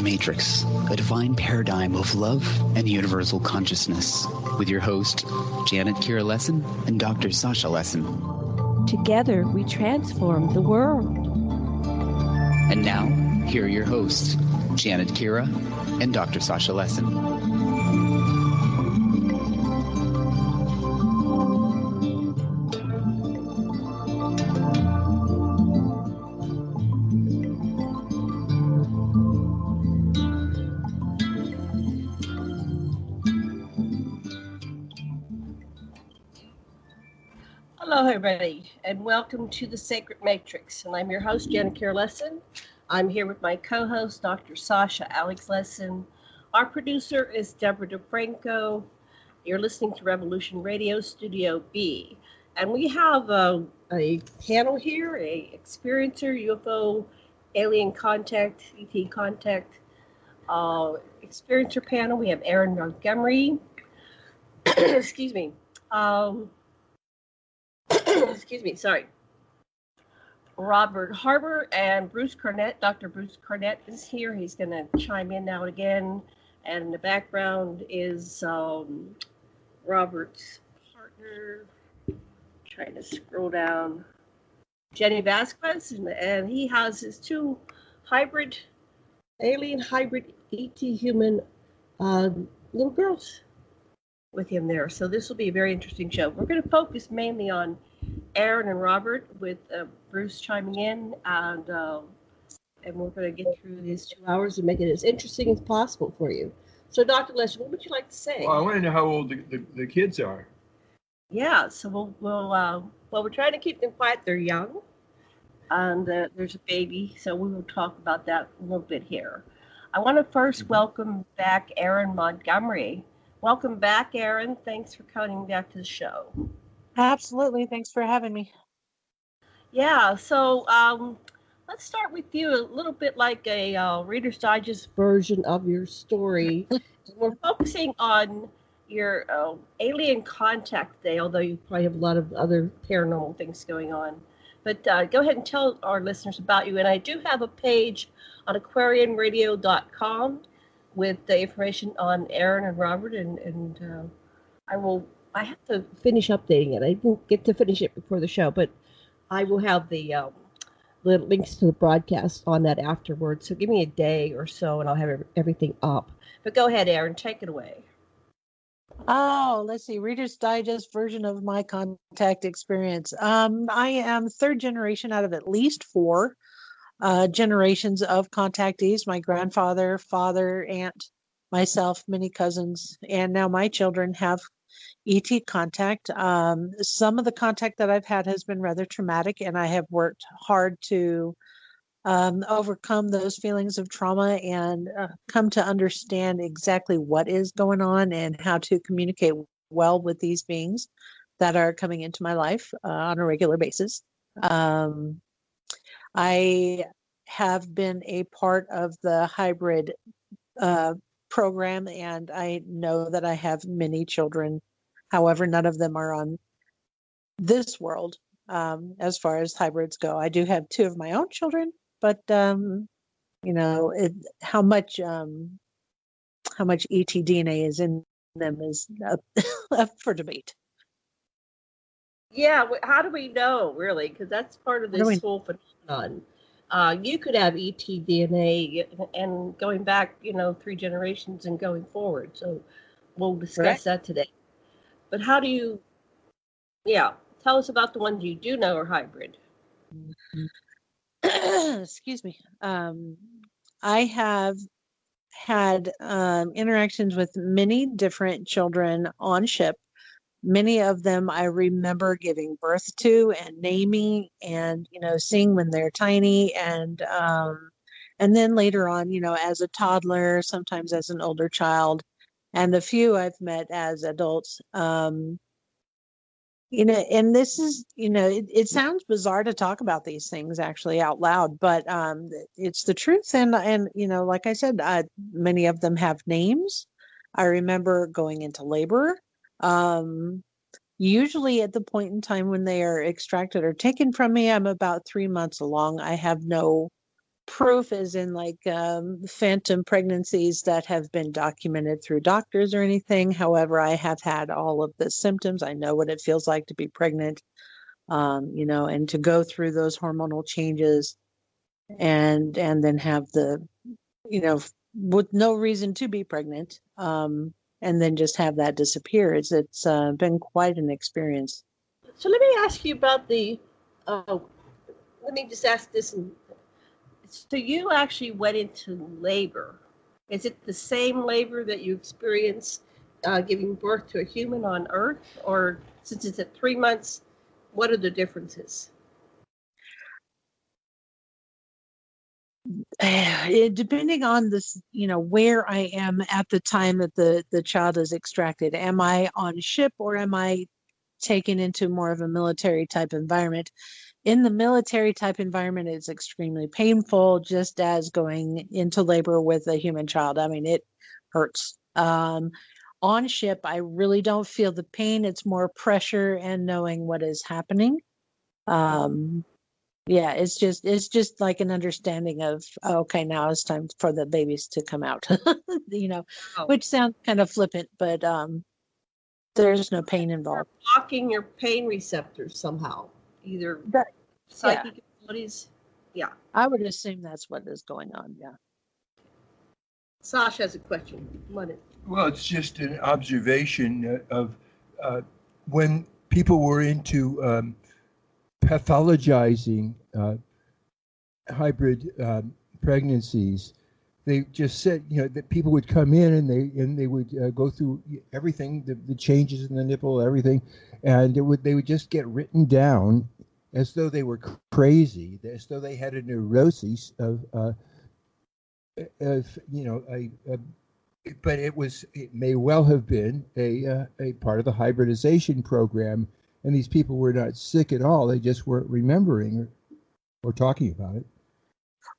Matrix, a divine paradigm of love and universal consciousness, with your host, Janet Kira Lessin and Dr. Sasha Lessin. Together, we transform the world. And now, here are your hosts, Janet Kira and Dr. Sasha Lessin. Hello, everybody, and welcome to the Sacred Matrix. And I'm your host, Janet Kira Lessin. I'm here with my co-host, Dr. Sasha Alex Lessin. Our producer is Debra DeFranco. You're listening to Revolution Radio Studio B. And we have a panel here, a experiencer, UFO, alien contact, ET contact, experiencer panel. We have Erin Montgomery. Excuse me. Robert Harber and Bruce Cornet. Dr. Bruce Cornet is here. He's going to chime in now and again. And in the background is Robert's partner. Trying to scroll down. Jenny Vasquez. And he has his two alien hybrid ET human little girls with him there. So this will be a very interesting show. We're going to focus mainly on Erin and Robert, with Bruce chiming in, and we're going to get through these 2 hours and make it as interesting as possible for you. So, Dr. Lessin, what would you like to say? Well, I want to know how old the kids are. Yeah, so we're trying to keep them quiet. They're young, and there's a baby, so we will talk about that a little bit here. I want to first welcome back Erin Montgomery. Welcome back, Erin. Thanks for coming back to the show. Absolutely. Thanks for having me. Yeah, so let's start with you, a little bit like a Reader's Digest version of your story. We're focusing on your alien contact day, although you probably have a lot of other paranormal things going on. But go ahead and tell our listeners about you. And I do have a page on aquariumradio.com with the information on Erin and Robert, and I have to finish updating it. I didn't get to finish it before the show, but I will have the links to the broadcast on that afterwards. So give me a day or so, and I'll have everything up. But go ahead, Erin, take it away. Oh, let's see. Reader's Digest version of my contact experience. I am third generation out of at least four generations of contactees. My grandfather, father, aunt, myself, many cousins, and now my children have ET contact. Some of the contact that I've had has been rather traumatic, and I have worked hard to overcome those feelings of trauma and come to understand exactly what is going on and how to communicate well with these beings that are coming into my life on a regular basis. I have been a part of the hybrid program, and I know that I have many children. However, none of them are on this world as far as hybrids go. I do have two of my own children, but how much ET DNA is in them is up for debate. Yeah, how do we know, really? Because that's part of this whole phenomenon. You could have ET DNA and going back, 3 generations and going forward. So we'll discuss that today. But how do you, tell us about the ones you do know are hybrid. Excuse me. I have had interactions with many different children on ship. Many of them I remember giving birth to and naming and, seeing when they're tiny and then later on, as a toddler, sometimes as an older child, and the few I've met as adults. And this is, it sounds bizarre to talk about these things actually out loud, but it's the truth. And like I said, many of them have names. I remember going into labor. Usually at the point in time when they are extracted or taken from me, I'm about 3 months along. I have no proof as in like phantom pregnancies that have been documented through doctors or anything. However, I have had all of the symptoms. I know what it feels like to be pregnant, and to go through those hormonal changes and then have the, with no reason to be pregnant, and then just have that disappear. It's been quite an experience. So let me ask you about let me just ask this. So you actually went into labor. Is it the same labor that you experienced giving birth to a human on Earth? Or since it's at 3 months, what are the differences? Depending on this, where I am at the time that the child is extracted. Am I on ship or am I taken into more of a military type environment? In the military type environment, it's extremely painful, just as going into labor with a human child. I mean, it hurts. On ship, I really don't feel the pain. It's more pressure and knowing what is happening. Yeah, it's just like an understanding of, okay, now it's time for the babies to come out, which sounds kind of flippant, but there's no pain involved. You're blocking your pain receptors somehow, either psychic abilities. Yeah. I would assume that's what is going on. Yeah. Sasha has a question. Well, it's just an observation of when people were into pathologizing hybrid pregnancies. They just said, that people would come in and they would go through everything, the changes in the nipple, everything, and they would just get written down as though they were crazy, as though they had a neurosis but it may well have been a part of the hybridization program, and these people were not sick at all. They just weren't remembering or talking about it.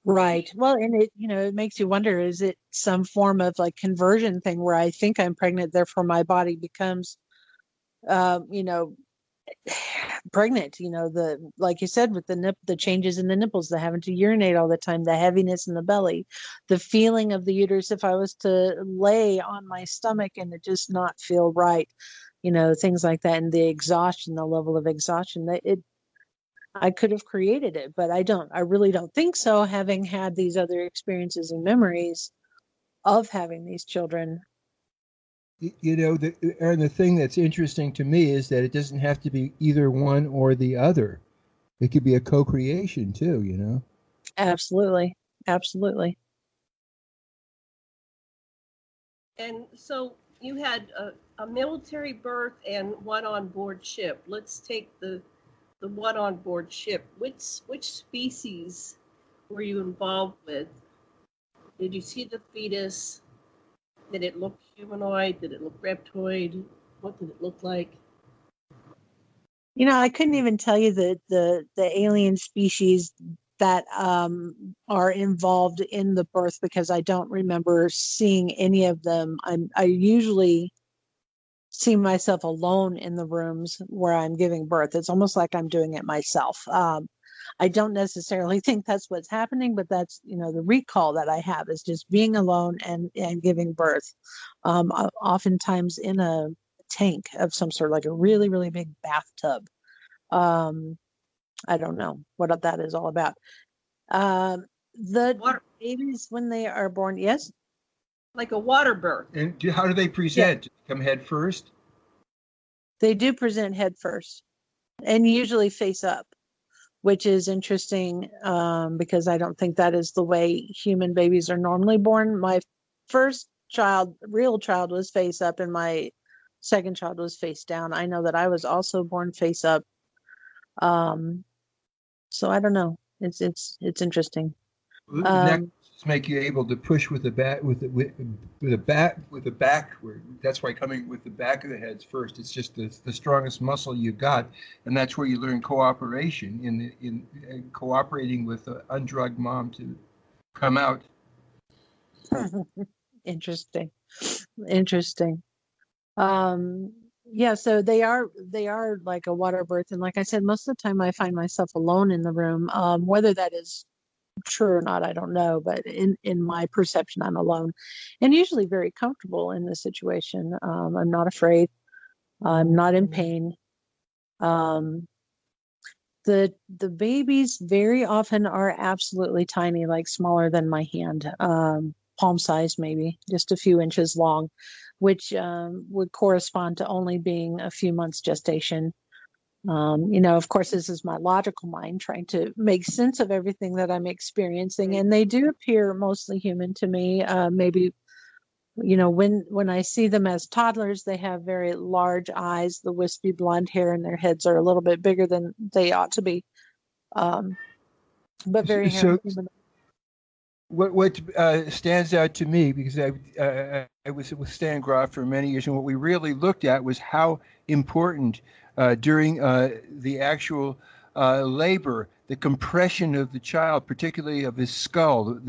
Right. Well, and it makes you wonder, is it some form of like conversion thing where I think I'm pregnant, therefore my body becomes, pregnant, like you said, with the changes in the nipples, the having to urinate all the time, the heaviness in the belly, the feeling of the uterus, if I was to lay on my stomach and it just not feel right, things like that. And the exhaustion, the level of exhaustion, I could have created it, but I really don't think so, having had these other experiences and memories of having these children. Erin, the thing that's interesting to me is that it doesn't have to be either one or the other. It could be a co-creation too, Absolutely. Absolutely. And so you had a military birth and one on board ship. Let's take the one on board ship. Which species were you involved with? Did you see the fetus? Did it look humanoid? Did it look reptoid? What did it look like? I couldn't even tell you the alien species that are involved in the birth because I don't remember seeing any of them. I usually see myself alone in the rooms where I'm giving birth. It's almost like I'm doing it myself. I don't necessarily think that's what's happening, but that's, the recall that I have is just being alone and giving birth. Oftentimes in a tank of some sort, like a really, really big bathtub. I don't know what that is all about. The babies, when they are born, yes? Like a water birth. And how do they present? Do they come head first? They do present head first and usually face up, which is interesting because I don't think that is the way human babies are normally born. My first real child was face up, and my second child was face down. I know that I was also born face up. So I don't know. It's interesting. Necklaces make you able to push with the back with the back. That's why coming with the back of the heads first. It's just the strongest muscle you got, and that's where you learn cooperation in cooperating with an undrugged mom to come out. Interesting. Yeah, so they are like a water birth, and like I said, most of the time I find myself alone in the room, whether that is true or not, I don't know, but in my perception, I'm alone, and usually very comfortable in this situation. I'm not afraid. I'm not in pain. The babies very often are absolutely tiny, like smaller than my hand, palm size, maybe just a few inches long, which would correspond to only being a few months gestation. Of course, this is my logical mind trying to make sense of everything that I'm experiencing, and they do appear mostly human to me. Maybe, when I see them as toddlers, they have very large eyes, the wispy blonde hair, and their heads are a little bit bigger than they ought to be. But very So human. what stands out to me, because I was with Stan Groff for many years, and what we really looked at was how important during the actual labor, the compression of the child, particularly of his skull,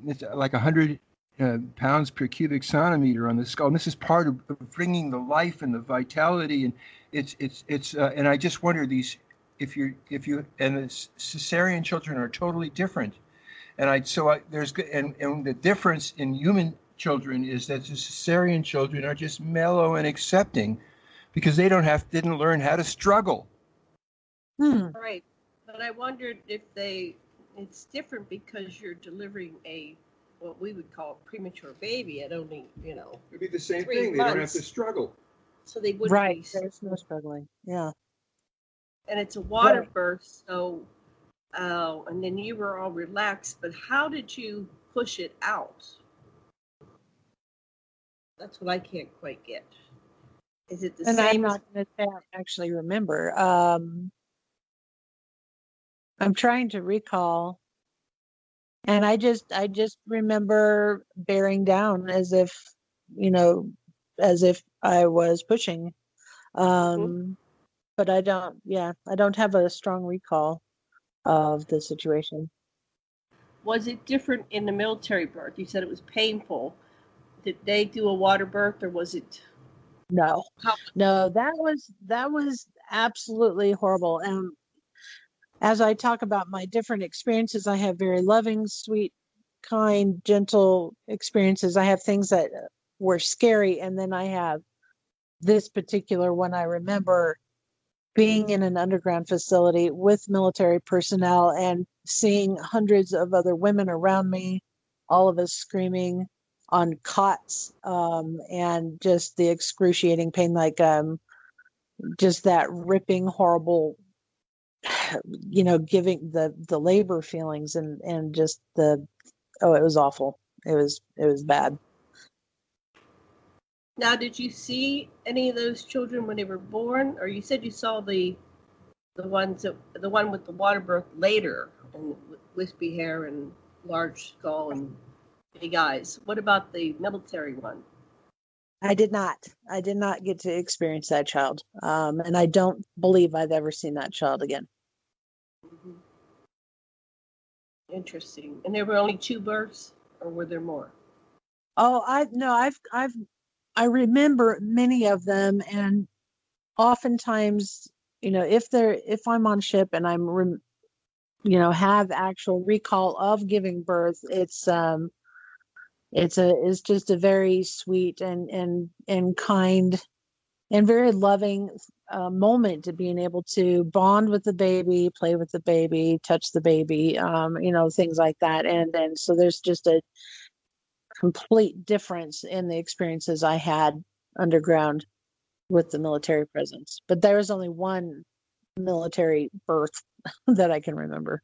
it's like 100 pounds per cubic centimeter on the skull. And this is part of bringing the life and the vitality, and it's and I just wonder these. If you and the cesarean children are totally different, and there's and the difference in human children is that the cesarean children are just mellow and accepting, because they didn't learn how to struggle. Right, but I wondered if it's different because you're delivering what we would call a premature baby at only It'd be the same 3 thing. They months. don't have to struggle. So they wouldn't Right, be. there's no struggling. Yeah. And it's a water birth, so and then you were all relaxed, but how did you push it out? That's what I can't quite get. Is it the And same? I'm not going to say I actually remember. I'm trying to recall, and I just remember bearing down as if I was pushing. But I don't have a strong recall of the situation. Was it different in the military birth? You said it was painful. Did they do a water birth, or was it? No, that was absolutely horrible. And as I talk about my different experiences, I have very loving, sweet, kind, gentle experiences. I have things that were scary, and then I have this particular one. I remember being in an underground facility with military personnel and seeing hundreds of other women around me, all of us screaming on cots, and just the excruciating pain, like just that ripping, horrible, giving the labor feelings, and just it was awful. It was bad. Now, did you see any of those children when they were born, or you said you saw the one with the water birth later, and with wispy hair and large skull and big eyes? What about the military one? I did not get to experience that child, and I don't believe I've ever seen that child again. Mm-hmm. Interesting. And there were only 2 births, or were there more? Oh, I remember many of them, and oftentimes, if I'm on ship and I'm have actual recall of giving birth, it's just a very sweet and kind and very loving moment to being able to bond with the baby, play with the baby, touch the baby, things like that. And so there's just a complete difference in the experiences I had underground with the military presence. But there was only one military birth that I can remember.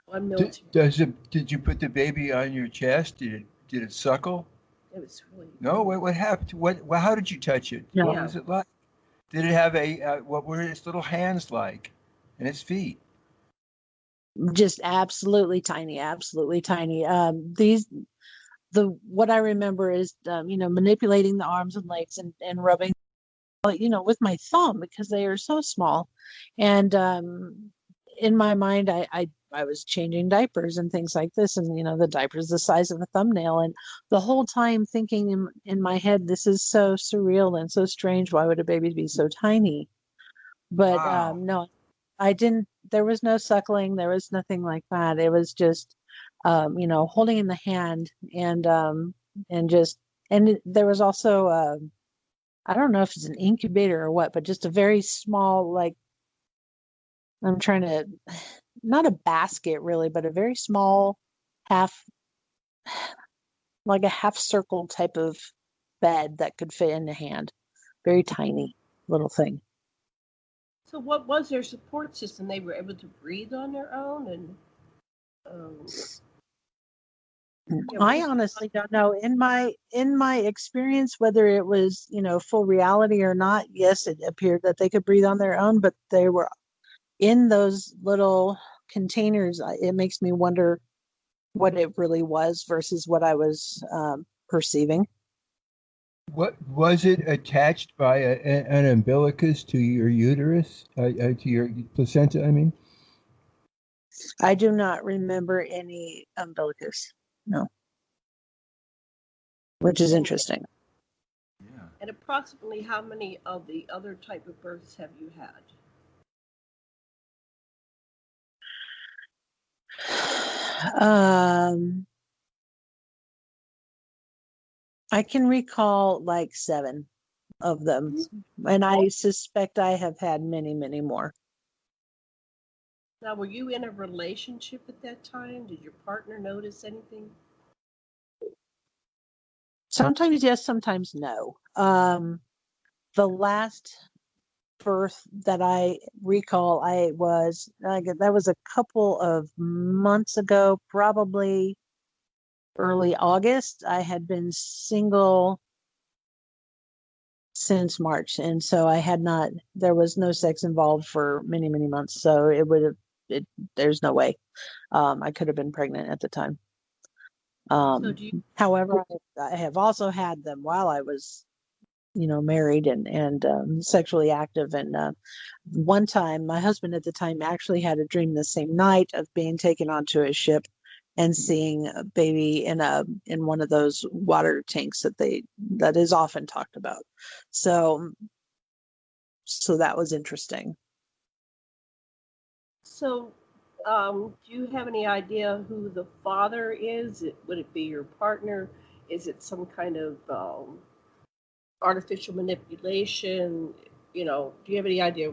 One military. Did you put the baby on your chest? Did it suckle? It was really. No. What happened? How did you touch it? No. What was it like? Did it have what were its little hands like, and its feet? Just absolutely tiny. What I remember is manipulating the arms and legs and rubbing with my thumb, because they are so small. And in my mind, I was changing diapers and things like this, and the diaper's the size of a thumbnail, and the whole time thinking in my head, this is so surreal and so strange. Why would a baby be so tiny? But Wow. no, I didn't no suckling. There was nothing like that. It was just, holding in the hand and just, and there was also, I don't know if it's an incubator or what, but just a very small, like, I'm trying to, not a basket really, but a very small like a half circle type of bed that could fit in the hand. Very tiny little thing. So what was their support system? They were able to breathe on their own, and I honestly don't know. In my experience, whether it was, full reality or not, yes, it appeared that they could breathe on their own, but they were in those little containers. It makes me wonder what it really was versus what I was perceiving. What was it attached by an umbilicus to your uterus, to your placenta? I mean, I do not remember any umbilicus. No, which is interesting. yeah. And approximately how many of the other type of births have you had? I can recall like 7 of them, and I suspect I have had many, many more. Now, were you in a relationship at that time? Did your partner notice anything? Sometimes yes, sometimes no. The last birth that I recall, that was a couple of months ago, probably early August. I had been single since March, and so there was no sex involved for many, many months. So there's no way I could have been pregnant at the time. However, I have also had them while I was, married and sexually active. And one time, my husband at the time actually had a dream the same night of being taken onto a ship and seeing a baby in one of those water tanks that is often talked about. So that was interesting. So, do you have any idea who the father is? Would it be your partner? Is it some kind of artificial manipulation? Do you have any idea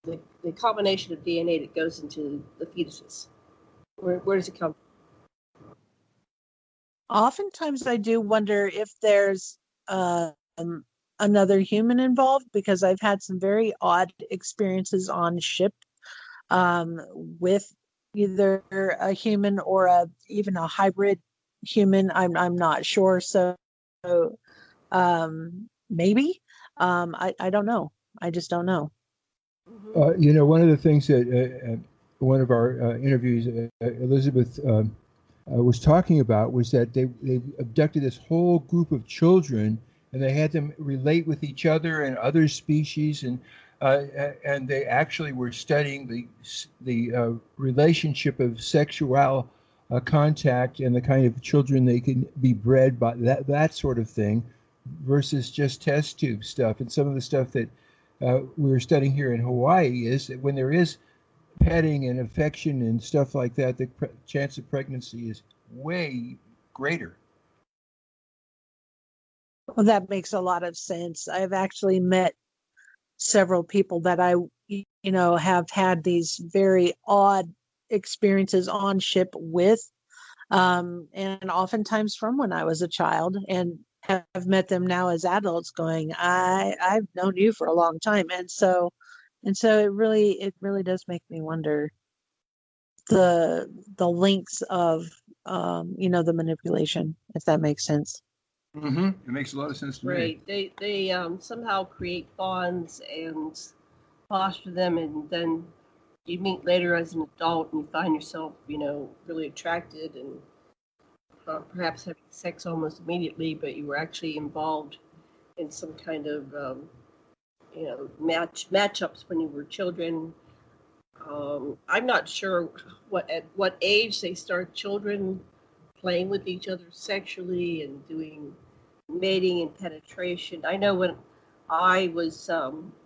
the combination of DNA that goes into the fetuses? Where does it come from? Oftentimes I do wonder if there's another human involved, because I've had some very odd experiences on ship with either a human or even a hybrid human. I'm not sure. So maybe. I don't know. I just don't know. One of the things that one of our interviews, Elizabeth was talking about, was that they abducted this whole group of children, and they had them relate with each other and other species, and they actually were studying the relationship of sexual contact and the kind of children they can be bred by, that sort of thing, versus just test tube stuff. And some of the stuff that we were studying here in Hawaii is that when there is petting and affection and stuff like that, the chance of pregnancy is way greater. Well, that makes a lot of sense. I've actually met several people that I, have had these very odd experiences on ship with, and oftentimes from when I was a child, and have met them now as adults going, I've known you for a long time. And so it really does make me wonder the links of, the manipulation, if that makes sense. Mm-hmm. It makes a lot of sense to me. Right. They somehow create bonds and foster them, and then you meet later as an adult and you find yourself, really attracted and perhaps having sex almost immediately, but you were actually involved in some kind of, matchups when you were children. I'm not sure at what age they start children playing with each other sexually and doing mating and penetration. I know when I was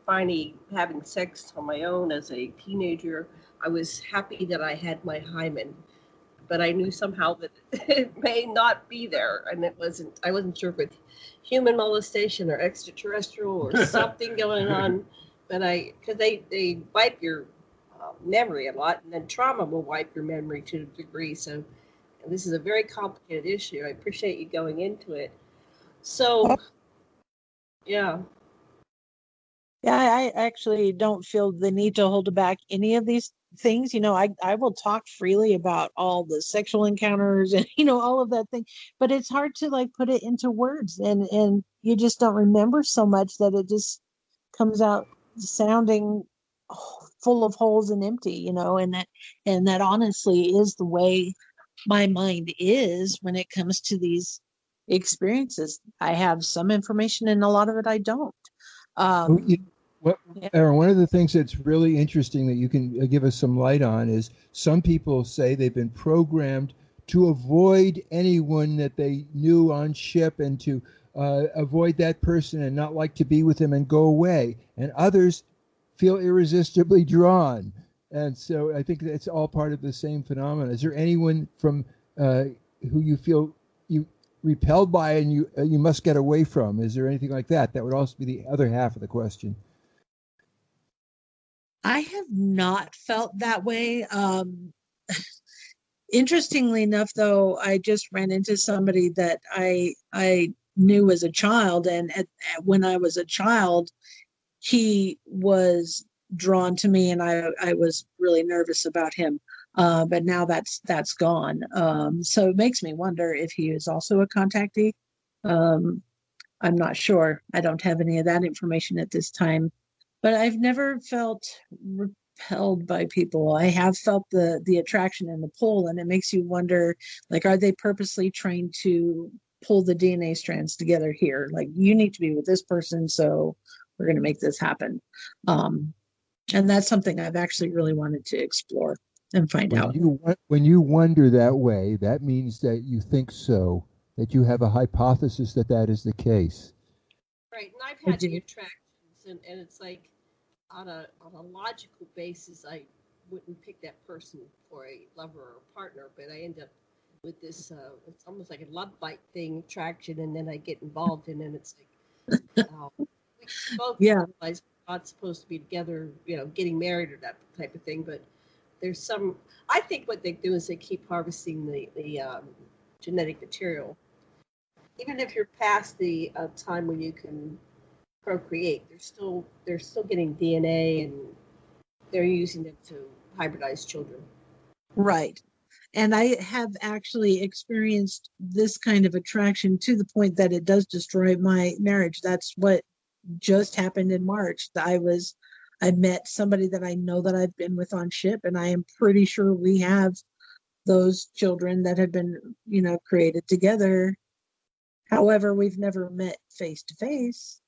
finally having sex on my own as a teenager, I was happy that I had my hymen, but I knew somehow that it may not be there, and I wasn't sure if it's human molestation or extraterrestrial or something going on, but because they wipe your memory a lot, and then trauma will wipe your memory to a degree. So this is a very complicated issue. I appreciate you going into it. So, yeah. Yeah, I actually don't feel the need to hold back any of these things. I will talk freely about all the sexual encounters and, all of that thing, but it's hard to like put it into words, and you just don't remember so much that it just comes out sounding full of holes and empty, and that honestly is the way my mind is when it comes to these experiences. I have some information and a lot of it I don't. Yeah. Erin, one of the things that's really interesting that you can give us some light on is some people say they've been programmed to avoid anyone that they knew on ship and to avoid that person and not like to be with them and go away. And others feel irresistibly drawn. And so I think that's all part of the same phenomenon. Is there anyone from who you feel you repelled by and you must get away from? Is there anything like that? That would also be the other half of the question. I have not felt that way. Interestingly enough, though, I just ran into somebody that I knew as a child, and when I was a child, he was drawn to me, and I was really nervous about him. But now that's gone. So it makes me wonder if he is also a contactee. I'm not sure. I don't have any of that information at this time. But I've never felt repelled by people. I have felt the attraction and the pull, and it makes you wonder, like, are they purposely trained to pull the DNA strands together here? Like, you need to be with this person, so we're going to make this happen. And that's something I've actually really wanted to explore and find out. When you wonder that way, that means that you think so, that you have a hypothesis that is the case. Right, and I've had the attractions, and it's like, on a logical basis, I wouldn't pick that person for a lover or a partner, but I end up with this, it's almost like a love bite thing, attraction, and then I get involved in it, and it's like, we both realize we're not supposed to be together, getting married or that type of thing, but there's I think what they do is they keep harvesting the genetic material. Even if you're past the time when you can procreate, they're still getting DNA, and they're using them to hybridize children. Right. And I have actually experienced this kind of attraction to the point that it does destroy my marriage. That's what just happened in March. I met somebody that I know that I've been with on ship, and I am pretty sure we have those children that have been, created together. However, we've never met face to face.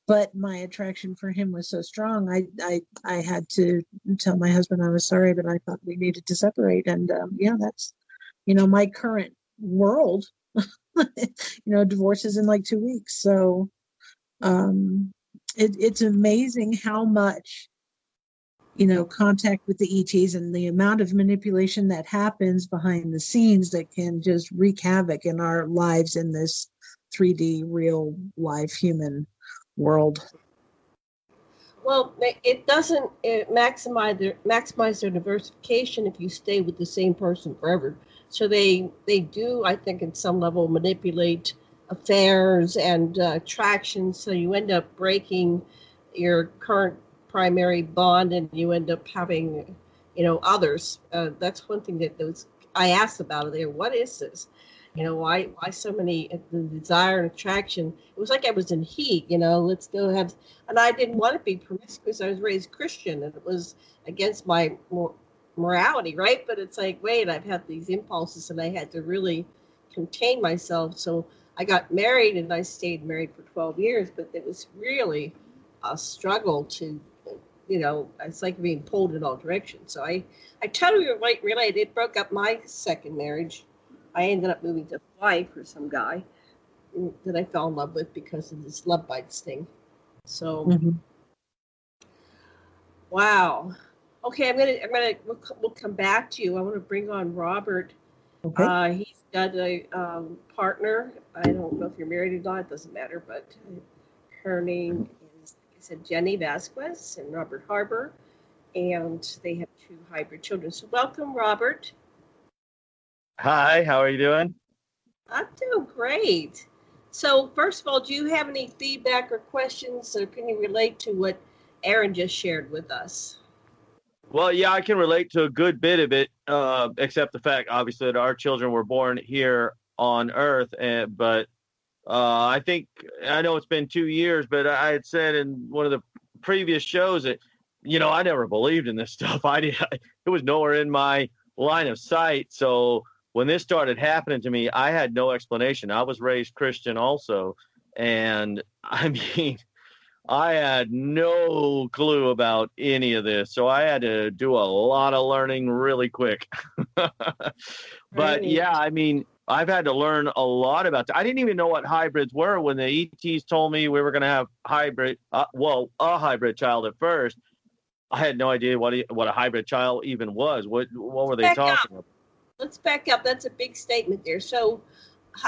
But my attraction for him was so strong, I had to tell my husband I was sorry, but I thought we needed to separate. And that's, my current world. Divorce is in like 2 weeks. So it's amazing how much, contact with the ETs and the amount of manipulation that happens behind the scenes that can just wreak havoc in our lives in this 3D real life human world. Well, it doesn't maximize their diversification if you stay with the same person forever. So they do, I think, at some level, manipulate affairs and attractions. So you end up breaking your current primary bond, and you end up having, others. That's one thing that I asked about it there. What is this? Why so many, the desire and attraction? It was like I was in heat, let's go have, and I didn't want to be promiscuous. I was raised Christian, and it was against my morality, right? But it's like, wait, I've had these impulses, and I had to really contain myself. So I got married, and I stayed married for 12 years, but it was really a struggle to, it's like being pulled in all directions. So I totally relate. It broke up my second marriage. I ended up moving to Hawaii for some guy that I fell in love with because of this love bites thing. So, Wow. Okay, we'll come back to you. I want to bring on Robert. Okay. He's got a partner. I don't know if you're married or not. It doesn't matter, but her name is, like I said, Jenny Vasquez and Robert Harber, and they have 2 hybrid children. So welcome, Robert. Hi, how are you doing? I'm doing great. So first of all, do you have any feedback or questions, or can you relate to what Erin just shared with us? Well, yeah, I can relate to a good bit of it, except the fact, obviously, that our children were born here on Earth. But I think, I know it's been 2 years, but I had said in one of the previous shows that, I never believed in this stuff. It was nowhere in my line of sight. So when this started happening to me, I had no explanation. I was raised Christian also. And I mean, I had no clue about any of this, so I had to do a lot of learning really quick. But yeah, I mean, I've had to learn a lot about that. I didn't even know what hybrids were when the ETs told me we were going to have a hybrid child at first. I had no idea what a hybrid child even was. What were they talking about? Let's back up. That's a big statement there. So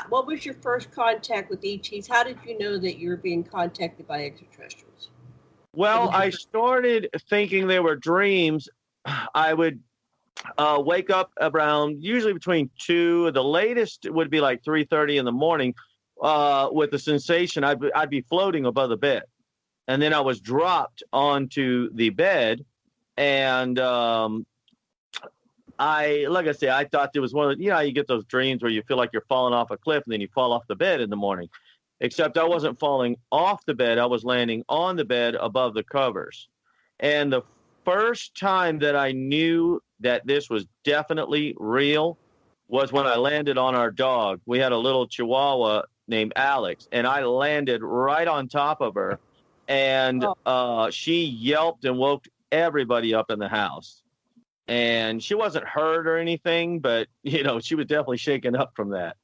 what was your first contact with ETs? How did you know that you were being contacted by extraterrestrials? Well, I started thinking they were dreams. I would wake up around usually between 2. The latest would be like 3:30 in the morning with the sensation I'd be floating above the bed. And then I was dropped onto the bed. And like I say, I thought there was one of the, you get those dreams where you feel like you're falling off a cliff and then you fall off the bed in the morning. Except I wasn't falling off the bed. I was landing on the bed above the covers. And the first time that I knew that this was definitely real was when I landed on our dog. We had a little Chihuahua named Alex, and I landed right on top of her. And she yelped and woke everybody up in the house. And she wasn't hurt or anything, but, she was definitely shaken up from that.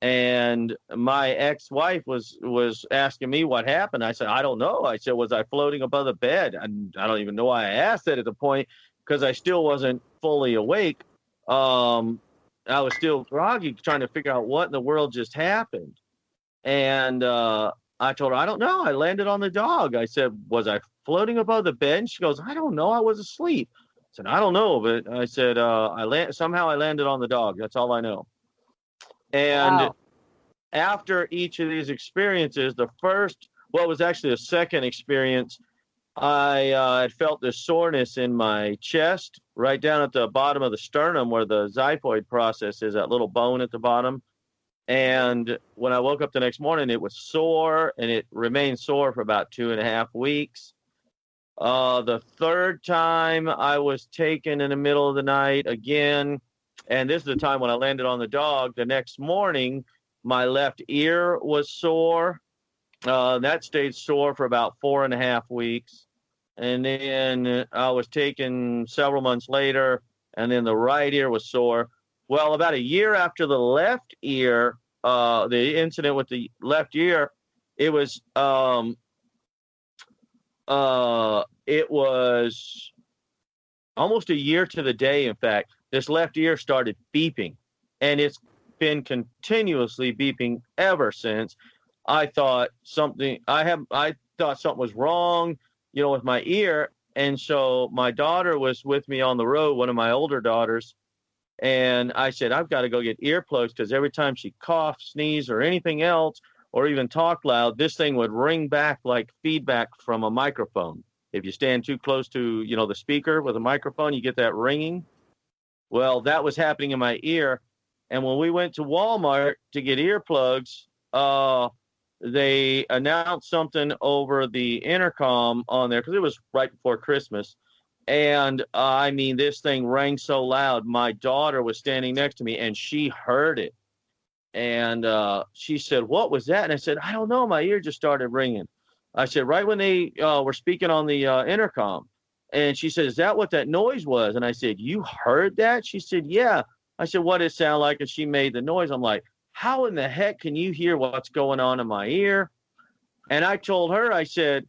And my ex-wife was asking me what happened. I said, I don't know. I said, was I floating above the bed? And I don't even know why I asked that at the point, because I still wasn't fully awake. I was still groggy, trying to figure out what in the world just happened. And I told her, I don't know. I landed on the dog. I said, was I floating above the bed? And she goes, I don't know. I was asleep. I said, I don't know, but I said, somehow I landed on the dog. That's all I know. And after each of these experiences, was actually the second experience, I had felt this soreness in my chest, right down at the bottom of the sternum where the xiphoid process is, that little bone at the bottom. And when I woke up the next morning, it was sore, and it remained sore for about 2.5 weeks. The third time I was taken in the middle of the night again, and this is the time when I landed on the dog. The next morning, my left ear was sore. That stayed sore for about 4.5 weeks. And then I was taken several months later, and then the right ear was sore. Well, about a year after the left ear, the incident with the left ear, it was almost a year to the day. In fact, this left ear started beeping, and it's been continuously beeping ever since. I thought something was wrong, with my ear. And so my daughter was with me on the road, one of my older daughters. And I said, I've got to go get earplugs, because every time she coughed, sneezed, or anything else, or even talked loud, this thing would ring back like feedback from a microphone. If you stand too close to, the speaker with a microphone, you get that ringing. Well, that was happening in my ear. And when we went to Walmart to get earplugs, they announced something over the intercom on there, because it was right before Christmas. And this thing rang so loud. My daughter was standing next to me, and she heard it. And she said, what was that? And I said, I don't know. My ear just started ringing. I said, right when they were speaking on the intercom. And she said, is that what that noise was? And I said, you heard that? She said, yeah. I said, what did it sound like? And she made the noise. I'm like, how in the heck can you hear what's going on in my ear? And I told her, I said,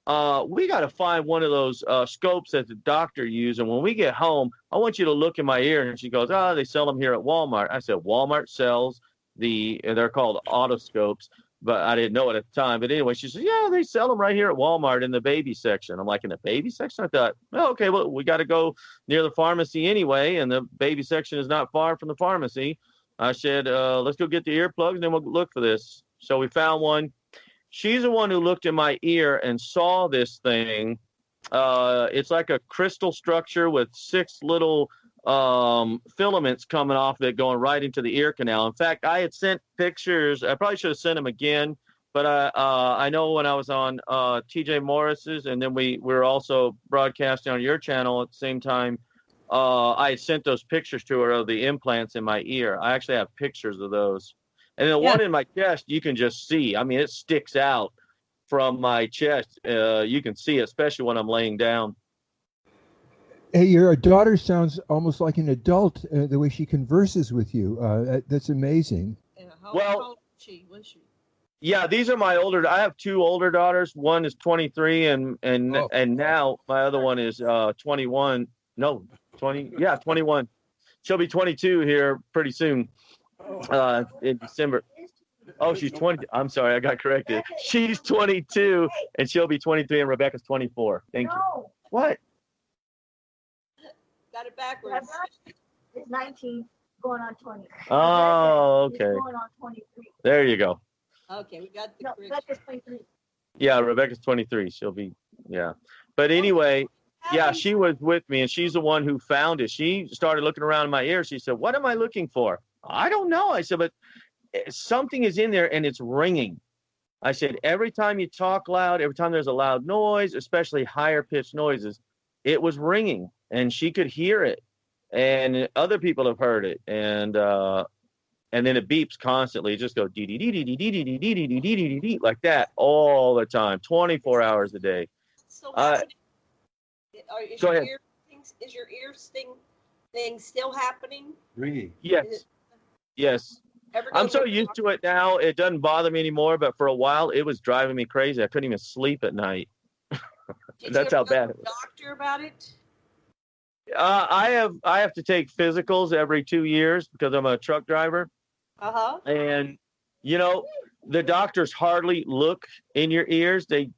we got to find one of those scopes that the doctor used. And when we get home, I want you to look in my ear. And she goes, oh, they sell them here at Walmart. I said, Walmart sells they're called otoscopes, but I didn't know it at the time. But anyway, she said, yeah, they sell them right here at Walmart in the baby section. I'm like, in the baby section? I thought, oh, okay, well, we got to go near the pharmacy anyway. And the baby section is not far from the pharmacy. I said, let's go get the earplugs and then we'll look for this. So we found one. She's the one who looked in my ear and saw this thing. It's like a crystal structure with 6 little filaments coming off it going right into the ear canal. In fact, I had sent pictures. I probably should have sent them again, but I know when I was on TJ Morris's, and then we were also broadcasting on your channel at the same time, I had sent those pictures to her of the implants in my ear. I actually have pictures of those. And the one in my chest, you can just see. I mean, it sticks out from my chest. You can see it, especially when I'm laying down. Hey, your daughter sounds almost like an adult, the way she converses with you. That's amazing. How old is she? Was she? Yeah, these are my older. I have 2 older daughters. One is 23, and now my other one is 21. No, 20. Yeah, 21. She'll be 22 here pretty soon. In December. Oh, she's 20. I'm sorry, I got corrected. She's 22 and she'll be 23, and Rebecca's 24. Thank you. What? Got it backwards. It's 19 going on 20. Oh, okay. It's going on 23. There you go. Okay, we got the Rebecca's 23. Yeah, Rebecca's 23. She'll be, yeah. But anyway, yeah, she was with me, and she's the one who found it. She started looking around in my ear. She said, what am I looking for? I don't know. I said, but something is in there and it's ringing. I said, every time you talk loud, every time there's a loud noise, especially higher pitched noises, it was ringing, and she could hear it, and other people have heard it. And then it beeps constantly. It just goes dee dee dee dee dee dee dee dee dee dee dee dee dee like that all the time, 24 hours a day. So go ahead. Is your ear thing still happening? Ringing. Yes. Yes. I'm so used to it now. It doesn't bother me anymore. But for a while, it was driving me crazy. I couldn't even sleep at night. That's how bad it was. Doctor about it? I have to take physicals every 2 years because I'm a truck driver. And the doctors hardly look in your ears. They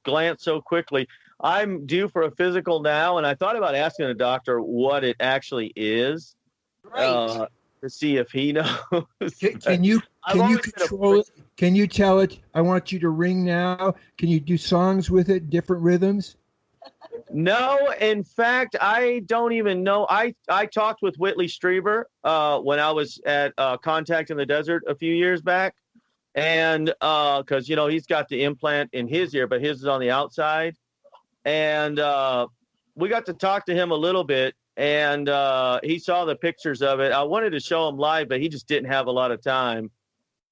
glance so quickly. I'm due for a physical now, and I thought about asking the doctor what it actually is. Right. To see if he knows. Can you control it? Can you tell it, I want you to ring now? Can you do songs with it, different rhythms? No, in fact, I don't even know. I talked with Whitley Strieber when I was at Contact in the Desert a few years back. And because, he's got the implant in his ear, but his is on the outside. And we got to talk to him a little bit. And he saw the pictures of it. I wanted to show him live, but he just didn't have a lot of time.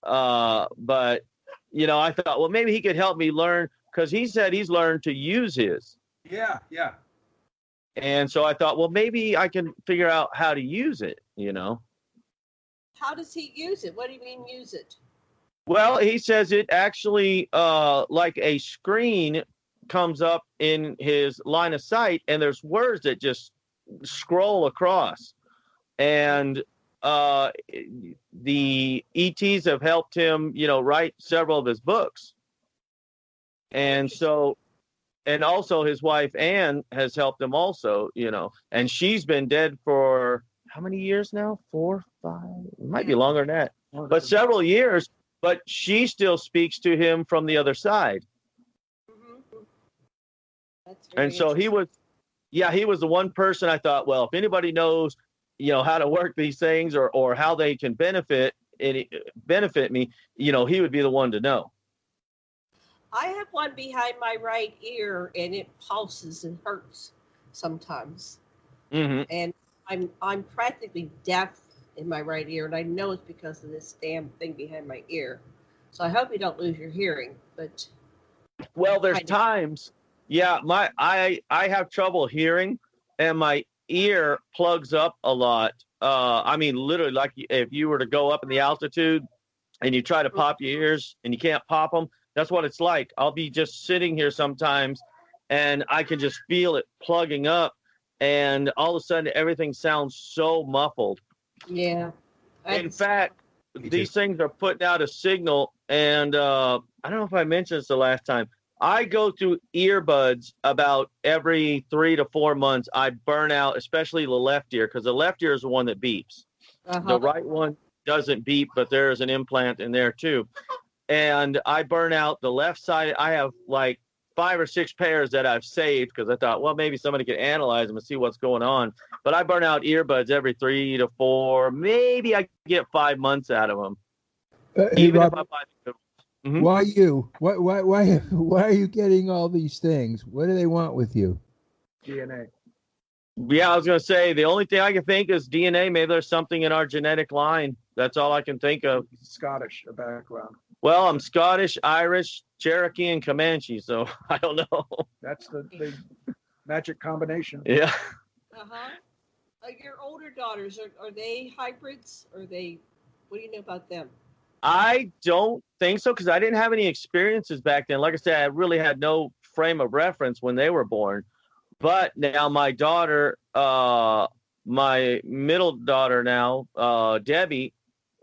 But, I thought, well, maybe he could help me learn, because he said he's learned to use his. Yeah. And so I thought, well, maybe I can figure out how to use it, How does he use it? What do you mean use it? Well, he says it actually, like a screen comes up in his line of sight, and there's words that just scroll across, and the ETs have helped him write several of his books, and so, and also his wife Anne has helped him also, and she's been dead for how many years now? 4, 5, it might be longer than that, but several years. But she still speaks to him from the other side. And so he was the one person I thought, well, if anybody knows, how to work these things or how they can benefit me, he would be the one to know. I have one behind my right ear, and it pulses and hurts sometimes. Mm-hmm. And I'm practically deaf in my right ear, and I know it's because of this damn thing behind my ear. So I hope you don't lose your hearing. But there's times. Yeah, I have trouble hearing, and my ear plugs up a lot. I mean, literally, like if you were to go up in the altitude and you try to pop your ears and you can't pop them, That's what it's like. I'll be just sitting here sometimes and I can just feel it plugging up, and all of a sudden everything sounds so muffled. Yeah. In fact, these things are putting out a signal, and I don't know if I mentioned this the last time. I go through earbuds about every 3 to 4 months. I burn out, especially the left ear, because the left ear is the one that beeps. The right one doesn't beep, but there is an implant in there too. And I burn out the left side. I have like 5 or 6 pairs that I've saved because I thought, well, maybe somebody could analyze them and see what's going on. But I burn out earbuds every 3 to 4. Maybe I get 5 months out of them. Hey, Even Robert, if I buy the good ones. why you? Why are you getting all these things? What do they want with you? DNA. Yeah, I was going to say, the only thing I can think is DNA. Maybe there's something in our genetic line. That's all I can think of. Scottish background. Well, I'm Scottish, Irish, Cherokee, and Comanche, so I don't know. That's the magic combination. Yeah. Your older daughters, are they hybrids? What do you know about them? I don't think so, because I didn't have any experiences back then. Like I said, I really had no frame of reference when they were born. But now my daughter, my middle daughter now, Debbie,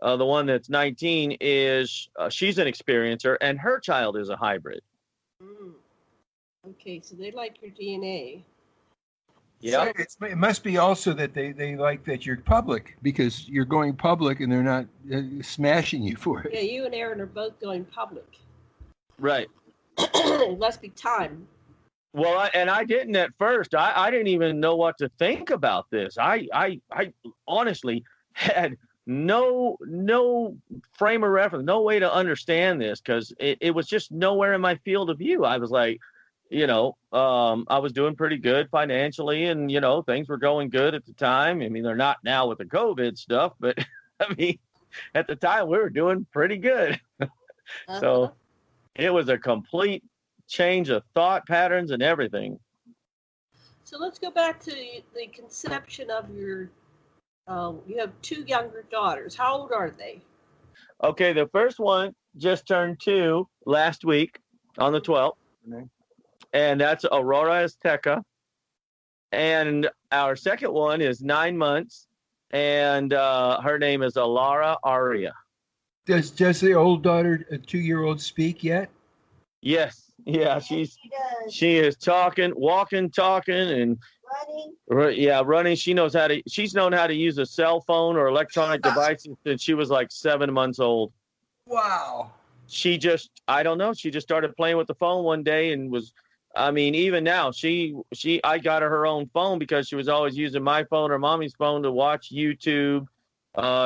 the one that's 19, she's an experiencer, and her child is a hybrid. Okay, so they like your DNA. Yeah. So it must be also that they like that you're public, because you're going public and they're not smashing you for it. Yeah, you and Erin are both going public. Right. It must be time. Well, I didn't at first. I didn't even know what to think about this. I honestly had no frame of reference, no way to understand this, because it was just nowhere in my field of view. I was like, I was doing pretty good financially, and things were going good at the time. I mean, they're not now with the COVID stuff, but I mean, at the time we were doing pretty good. So it was a complete change of thought patterns and everything. So let's go back to the conception of your. You have 2 younger daughters. How old are they? Okay, the first one just turned 2 last week on the 12th. And that's Aurora Azteca. And our second one is 9 months, and her name is Alara Aria. Does the old daughter, a 2-year-old, speak yet? Yes. Yeah, she is walking, talking, and running. She's known how to use a cell phone or electronic devices since she was like 7 months old. Wow. I don't know. She just started playing with the phone one day and even now, I got her own phone because she was always using my phone or mommy's phone to watch YouTube.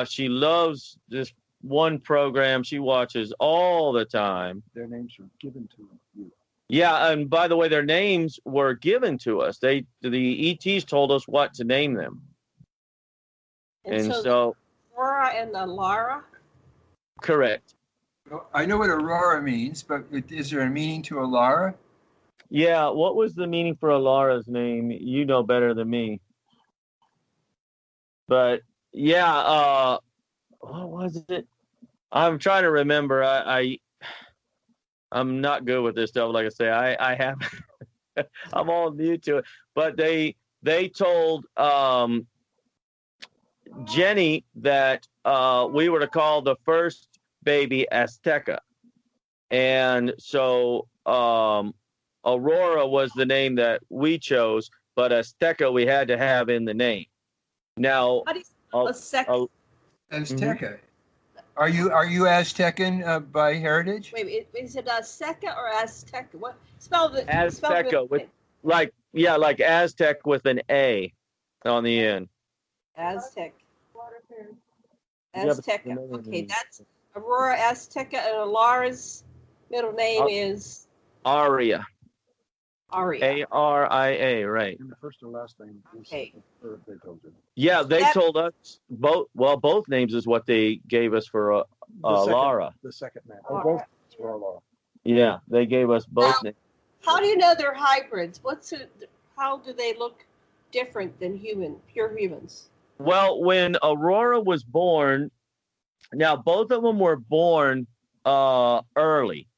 She loves this one program she watches all the time. Their names were given to you. Yeah, and by the way, their names were given to us. The ETs told us what to name them. And so Aurora and Alara? Correct. I know what Aurora means, but is there a meaning to Alara? Yeah, what was the meaning for Alara's name? You know better than me. But yeah, what was it? I'm trying to remember. I'm not good with this stuff. Like I say, I have I'm all new to it. But they told Jenny that we were to call the first baby Azteca, and so Aurora was the name that we chose, but Azteca we had to have in the name. Now, how do you spell Azteca? Azteca. Are you Aztecan by heritage? Wait, is it Azteca or Azteca? What spell the Azteca with like Aztec with an A on the end. Aztec. Azteca. Okay, that's Aurora Azteca, and Alara's middle name is Aria. Aria. Aria, right. And the first or last name. Okay. They told you. Yeah, they told us both. Well, both names is what they gave us for Lara. The second name. Or both for Lara. Yeah, they gave us both names. How do you know they're hybrids? How do they look different than pure humans? Well, when Aurora was born, now both of them were born early.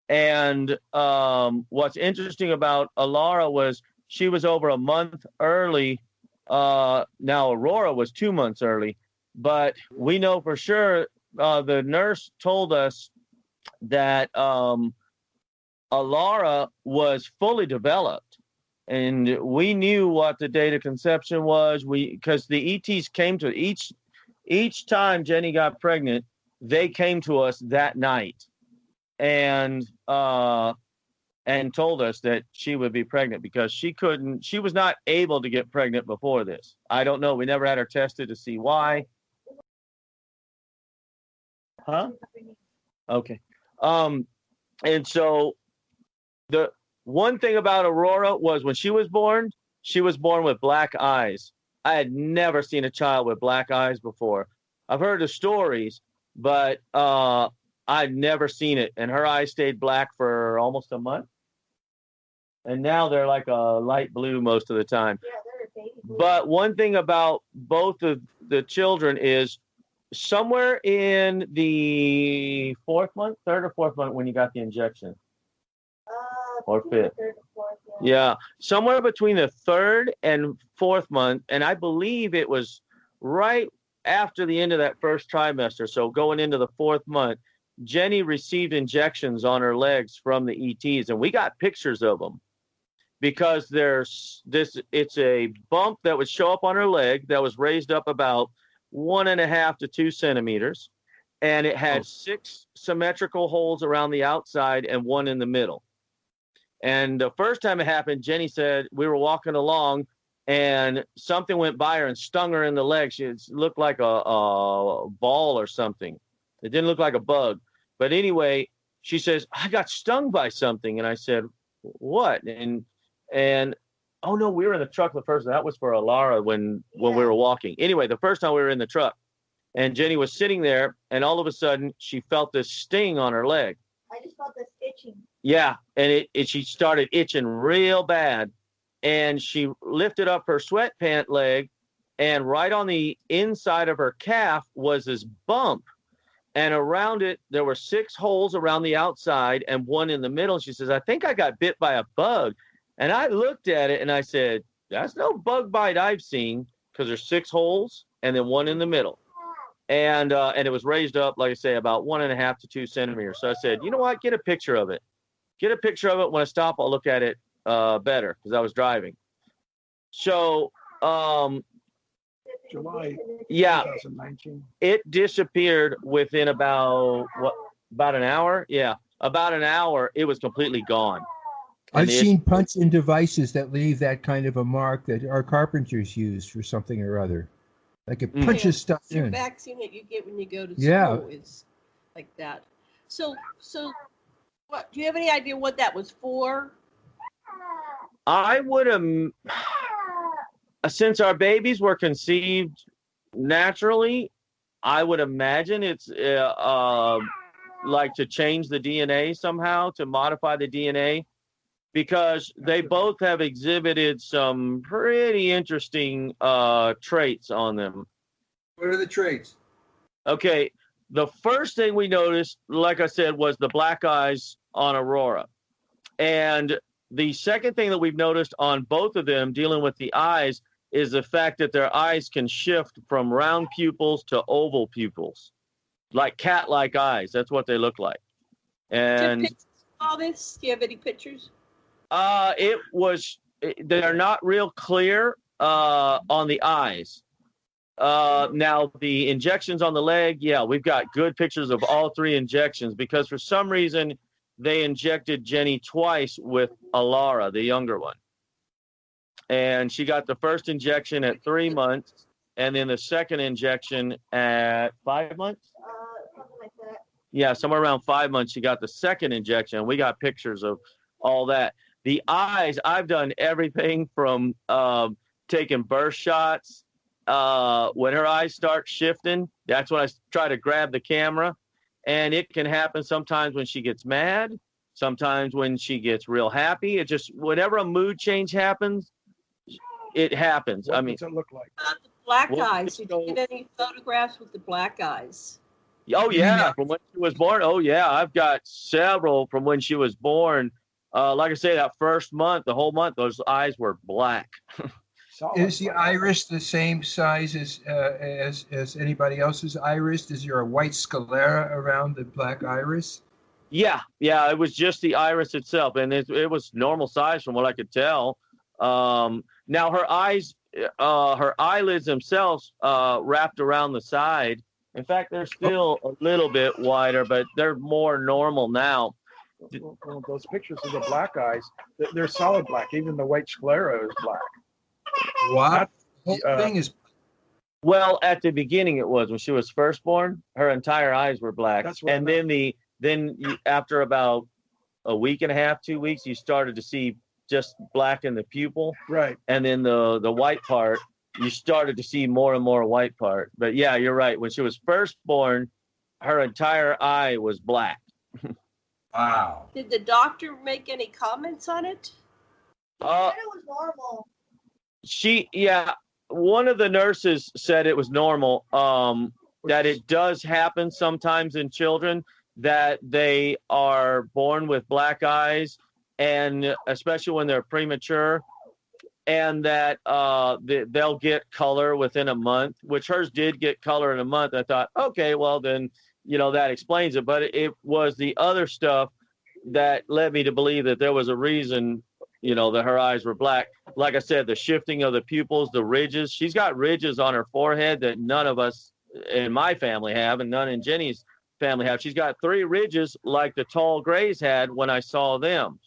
And what's interesting about Alara was she was over a month early. Now Aurora was 2 months early, but we know for sure, the nurse told us that Alara was fully developed, and we knew what the date of conception was. Because the ETs came to each time Jenny got pregnant, they came to us that night and told us that she would be pregnant because she was not able to get pregnant before this. I don't know. We never had her tested to see why. Huh? Okay. And so the one thing about Aurora was when she was born with black eyes. I had never seen a child with black eyes before. I've heard the stories, but I'd never seen it. And her eyes stayed black for almost a month. And now they're like a light blue most of the time. Yeah, they're a baby blue. But one thing about both of the children is somewhere in the third or fourth month when you got the injection. Or fifth. Third or fourth, Yeah, somewhere between the third and fourth month. And I believe it was right after the end of that first trimester. So going into the fourth month, Jenny received injections on her legs from the ETs, and we got pictures of them. Because it's a bump that would show up on her leg that was raised up about 1.5 to 2 centimeters. And it had 6 symmetrical holes around the outside and 1 in the middle. And the first time it happened, Jenny said we were walking along and something went by her and stung her in the leg. It looked like a ball or something. It didn't look like a bug. But anyway, she says, I got stung by something. And I said, what? And oh no, we were in the truck the first time. That was for Alara when we were walking. Anyway, the first time we were in the truck and Jenny was sitting there and all of a sudden she felt this sting on her leg. I just felt this itching. Yeah, and she started itching real bad, and she lifted up her sweatpant leg, and right on the inside of her calf was this bump, and around it there were 6 holes around the outside and 1 in the middle. She says, I think I got bit by a bug. And I looked at it and I said, that's no bug bite I've seen, because there's 6 holes and then 1 in the middle. And it was raised up, like I say, about 1.5 to 2 centimeters. So I said, you know what? Get a picture of it. Get a picture of it. When I stop, I'll look at it better because I was driving. So, July yeah, 2019. it disappeared within about an hour? Yeah, about an hour. It was completely gone. I've seen punch-in devices that leave that kind of a mark that our carpenters use for something or other. Like it punches stuff The in. vaccine that you get when you go to Yeah. school is like that. So what? Do you have any idea what that was for? I would have, since our babies were conceived naturally, I would imagine it's like to change the DNA somehow, to modify the DNA, because they both have exhibited some pretty interesting traits on them. What are the traits? Okay, the first thing we noticed, like I said, was the black eyes on Aurora. And the second thing that we've noticed on both of them dealing with the eyes is the fact that their eyes can shift from round pupils to oval pupils, like cat-like eyes. That's what they look like. And All this? Do you have any pictures? they're not real clear on the eyes. Now the injections on the leg, yeah, we've got good pictures of all 3 injections, because for some reason they injected Jenny twice with Alara, the younger one. And she got the first injection at 3 months, and then the second injection at 5 months? Something like that. Yeah, somewhere around 5 months, she got the second injection. We got pictures of all that. The eyes, I've done everything from taking burst shots. When her eyes start shifting, that's when I try to grab the camera. And it can happen sometimes when she gets mad, sometimes when she gets real happy. It just, whenever a mood change happens, it happens. What does it look like? About the black Well, eyes. Did you get any photographs with the black eyes? Oh yeah, from when she was born. Oh yeah, I've got several from when she was born. Like I say, that first month, the whole month, those eyes were black. Is the iris the same size as anybody else's iris? Is there a white sclera around the black iris? Yeah, it was just the iris itself, and it was normal size from what I could tell. Now her eyes, her eyelids themselves wrapped around the side. In fact, they're still a little bit wider, but they're more normal now. Well, those pictures of the black eyes, they're solid black. Even the white sclera is black. What? The whole thing is. Well, at the beginning it was when she was first born. Her entire eyes were black, and then after about a week and a half, 2 weeks, you started to see just black in the pupil. Right. And then the white part, you started to see more and more white part. But yeah, you're right. When she was first born, her entire eye was black. Wow. Did the doctor make any comments on it? He said it was normal. One of the nurses said it was normal, that it does happen sometimes in children that they are born with black eyes, and especially when they're premature, and that they'll get color within a month, which hers did get color in a month. I thought, okay, well then, that explains it. But it was the other stuff that led me to believe that there was a reason, that her eyes were black. Like I said, the shifting of the pupils, the ridges. She's got ridges on her forehead that none of us in my family have, and none in Jenny's family have. She's got 3 ridges like the tall Grays had when I saw them.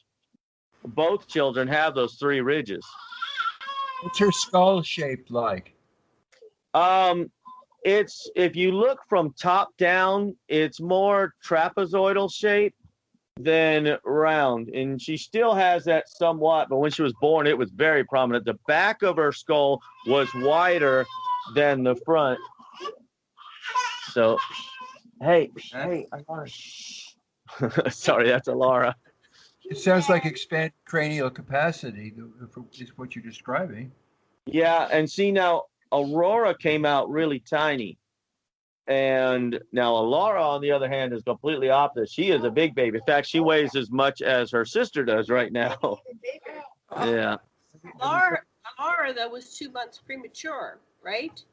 Both children have those 3 ridges. What's her skull shaped like? It's, if you look from top down, it's more trapezoidal shape than round, and she still has that somewhat, but when she was born it was very prominent. The back of her skull was wider than the front. So hey Alara. Sorry, that's Alara. It sounds like expanded cranial capacity is what you're describing. Yeah, and see, now Aurora came out really tiny. And now Alara, on the other hand, is completely opposite. She is a big baby. In fact, she weighs as much as her sister does right now. Yeah. Alara, though, was 2 months premature, right?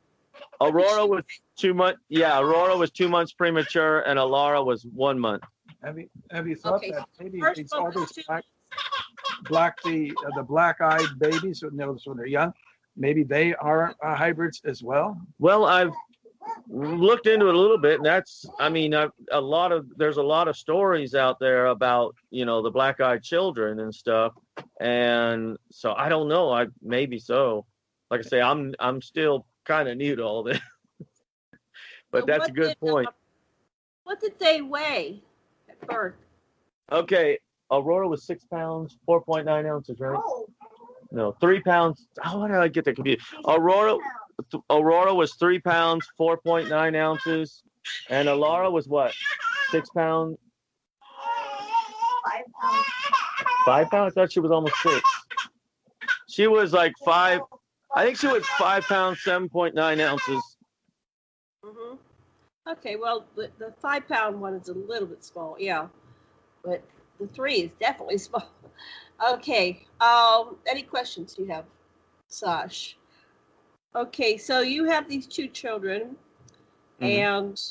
Aurora was 2 months. Yeah, Aurora was 2 months premature, and Alara was 1 month. Have you thought that maybe First these one all was these 2 the black-eyed babies, when they're young, maybe they are hybrids as well? Well, I've looked into it a little bit, and there's a lot of stories out there about the black-eyed children and stuff, and so I don't know. Maybe so. Like I say, I'm still kind of new to all this, but that's a good point. What did they weigh at birth? Okay, Aurora was 6 pounds, 4.9 ounces, right? Oh. No, 3 pounds. How did I get that confused? Aurora was 3 pounds, 4.9 ounces, and Alara was what? 6 pounds? 5 pounds. 5 pounds? I thought she was almost 6. She was like 5. I think she was 5 pounds, 7.9 ounces. Mm-hmm. Okay, well, the 5 pound one is a little bit small, yeah, but the 3 is definitely small. Okay, any questions you have, Sash? Okay, so you have these 2 children, and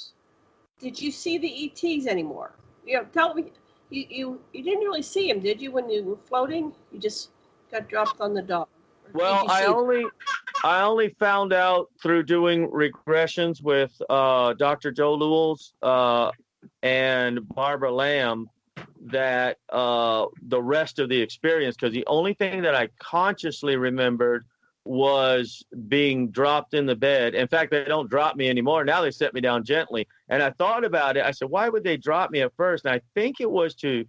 did you see the ETs anymore? Tell me, you didn't really see them, did you, when you were floating? You just got dropped on the dog. Well, I only found out through doing regressions with Dr. Joe Lewell's and Barbara Lamb that the rest of the experience, because the only thing that I consciously remembered was being dropped in the bed. In fact, they don't drop me anymore. Now they set me down gently. And I thought about it. I said, why would they drop me at first? And I think it was to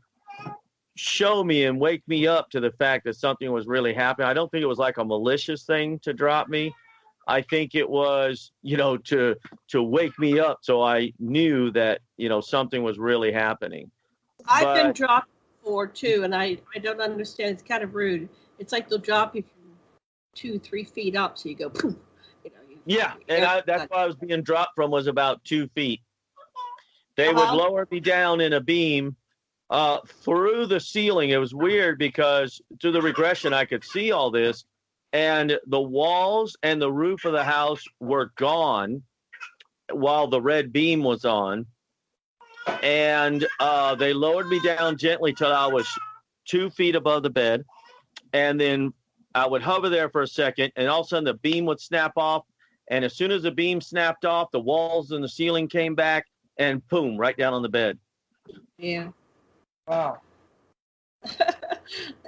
show me and wake me up to the fact that something was really happening. I don't think it was like a malicious thing to drop me. I think it was, to wake me up so I knew that, something was really happening. I've been dropped before too, and I don't understand. It's kind of rude. It's like they'll drop you from 2-3 feet up, so you go poof. That's why I was being dropped from, was about 2 feet. They would lower me down in a beam through the ceiling. It was weird because through the regression, I could see all this, and the walls and the roof of the house were gone while the red beam was on. And they lowered me down gently till I was 2 feet above the bed. And then I would hover there for a second, and all of a sudden the beam would snap off. And as soon as the beam snapped off, the walls and the ceiling came back, and boom, right down on the bed. Yeah. Wow.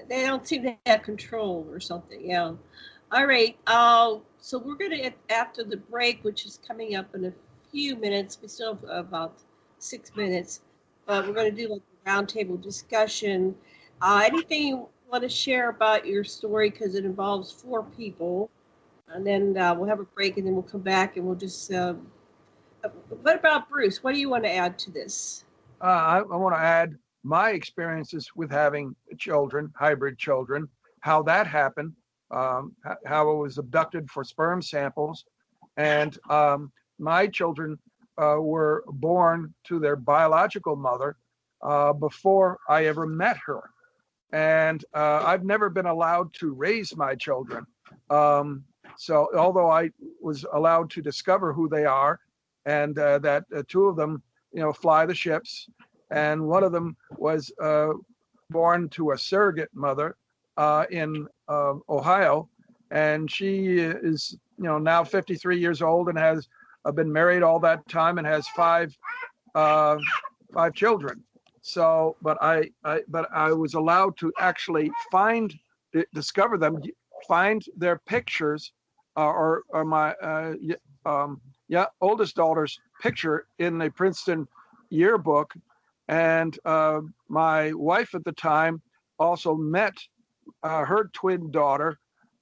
They don't seem to have control or something. Yeah. All right. So we're going to, after the break, which is coming up in a few minutes, we still have about 6 minutes, but we're going to do like a roundtable discussion. Anything you want to share about your story, because it involves 4 people, and then we'll have a break, and then we'll come back and we'll just. What about Bruce? What do you want to add to this? I want to add my experiences with having children, hybrid children, how that happened, how I was abducted for sperm samples, and my children were born to their biological mother before I ever met her. And I've never been allowed to raise my children. So although I was allowed to discover who they are, and that 2 of them, fly the ships, and one of them was born to a surrogate mother in Ohio, and she is, now 53 years old and has been married all that time and has 5 children. So, but I was allowed to actually discover them, find their pictures, or my oldest daughter's picture in the Princeton yearbook, and my wife at the time also met her twin daughter.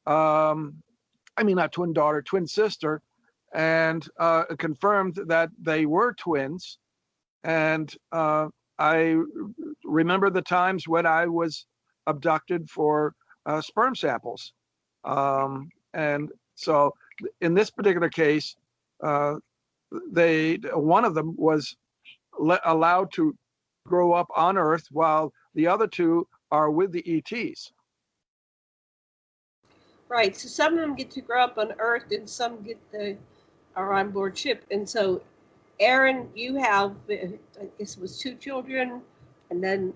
Not twin daughter, twin sister, and confirmed that they were twins. And I remember the times when I was abducted for sperm samples. And so in this particular case, one of them was allowed to grow up on Earth, while the other 2 are with the ETs. Right. So some of them get to grow up on Earth, and some are on board ship. And so, Erin, you have, I guess it was 2 children, and then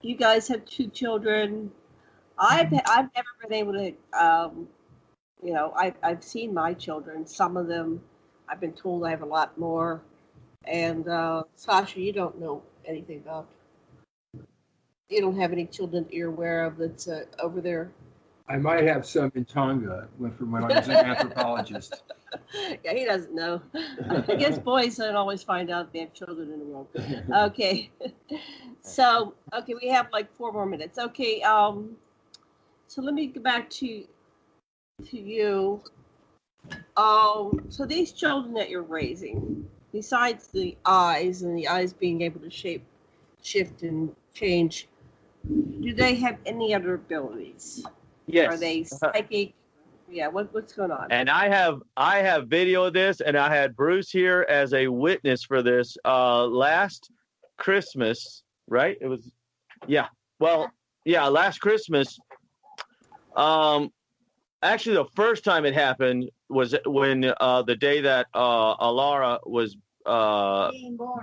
you guys have 2 children. I've never been able to. I've seen my children. Some of them, I've been told I have a lot more. And Sasha, you don't know anything about. You don't have any children that you're aware of that's over there. I might have some in Tonga from when I was an anthropologist. Yeah, he doesn't know. I guess boys don't always find out they have children in the world. Okay. So, we have like 4 more minutes. Okay. So let me go back to you. So these children that you're raising, besides the eyes and the eyes being able to shift and change, do they have any other abilities? Yes. Are they psychic? Yeah. What's going on? And I have video of this, and I had Bruce here as a witness for this last Christmas, right? It was, yeah. Well, yeah, last Christmas. Actually, the first time it happened was when the day that Alara was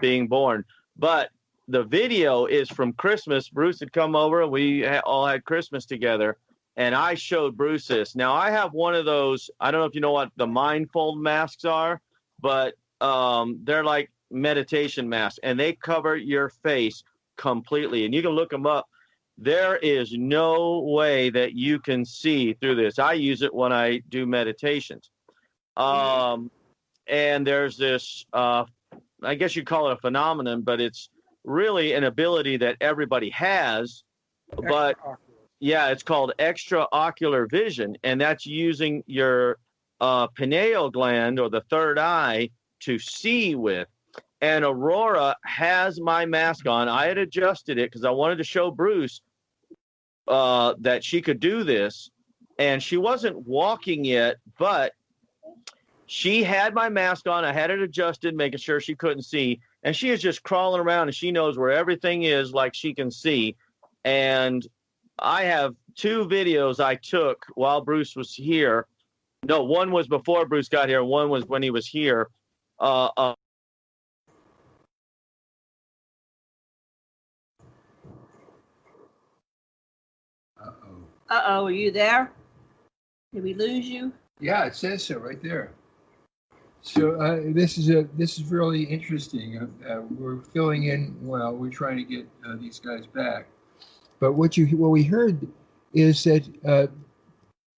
being born. But the video is from Christmas. Bruce had come over, and we all had Christmas together, and I showed Bruce this. Now, I have one of those, I don't know if you know what the mindfold masks are, but they're like meditation masks, and they cover your face completely, and you can look them up. There is no way that you can see through this. I use it when I do meditations. And there's this, I guess you call it a phenomenon, but it's really an ability that everybody has. But yeah, it's called extraocular vision. And that's using your pineal gland, or the third eye, to see with. And Aurora has my mask on. I had adjusted it because I wanted to show Bruce that she could do this. And she wasn't walking yet, but She had my mask on. I had it adjusted, making sure she couldn't see. And she is just crawling around, and she knows where everything is like she can see. And I have 2 videos I took while Bruce was here. No, one was before Bruce got here. One was when he was here. Uh-oh, are you there? Did we lose you? Yeah, it says so right there. So this is really interesting. We're filling in. Well, we're trying to get these guys back. But what we heard is that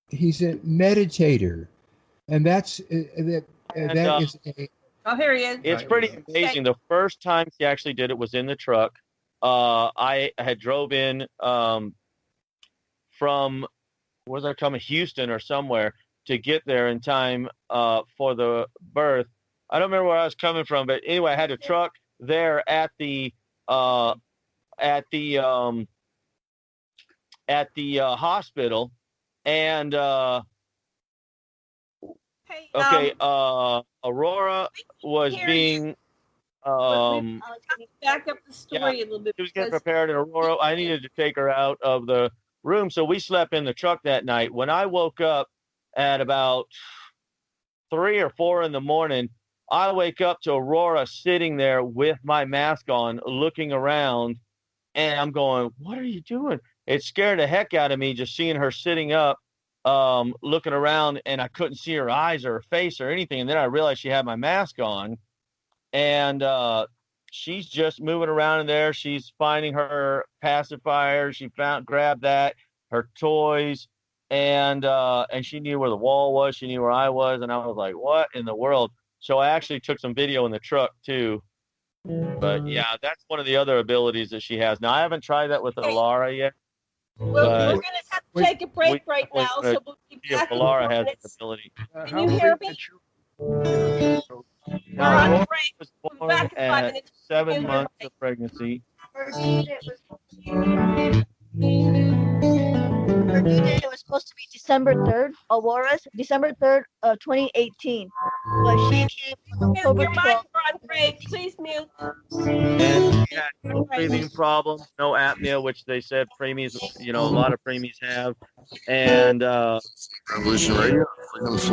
he's a meditator, and that's that. That is. Oh, here he is. It's pretty amazing. The first time he actually did it was in the truck. I had drove in from, where was I coming? Houston or somewhere, to get there in time for the birth. I don't remember where I was coming from, but anyway, I had a truck there at the hospital, and Aurora was being back up the story a little bit. She was getting prepared, and Aurora, I needed to take her out of the room, so we slept in the truck that night. When I woke up at about 3 or 4 in the morning, I wake up to Aurora sitting there with my mask on, looking around, and I'm going, "What are you doing?" It scared the heck out of me just seeing her sitting up, looking around, and I couldn't see her eyes or her face or anything. And then I realized she had my mask on, and she's just moving around in there. She's finding her pacifier. She grabbed that, her toys, and she knew where the wall was. She knew where I was, and I was like, "What in the world?" So I actually took some video in the truck too. But yeah, that's one of the other abilities that she has. Now I haven't tried that with Alara yet. Well, we're going to have to take a break right now, so we'll be back in Alara has minutes. that ability. Can you hear me? We're on a break. Was We'll be born back in 5 at minutes. 7 months of pregnancy. Her due date was supposed to be December 3rd. Aurora's December 3rd, 2018. But she came on Mute October your mic, 12th. we're on break. Please mute. And she had no breathing problems, no apnea, which they said preemies, a lot of preemies have. And Revolution Radio, I just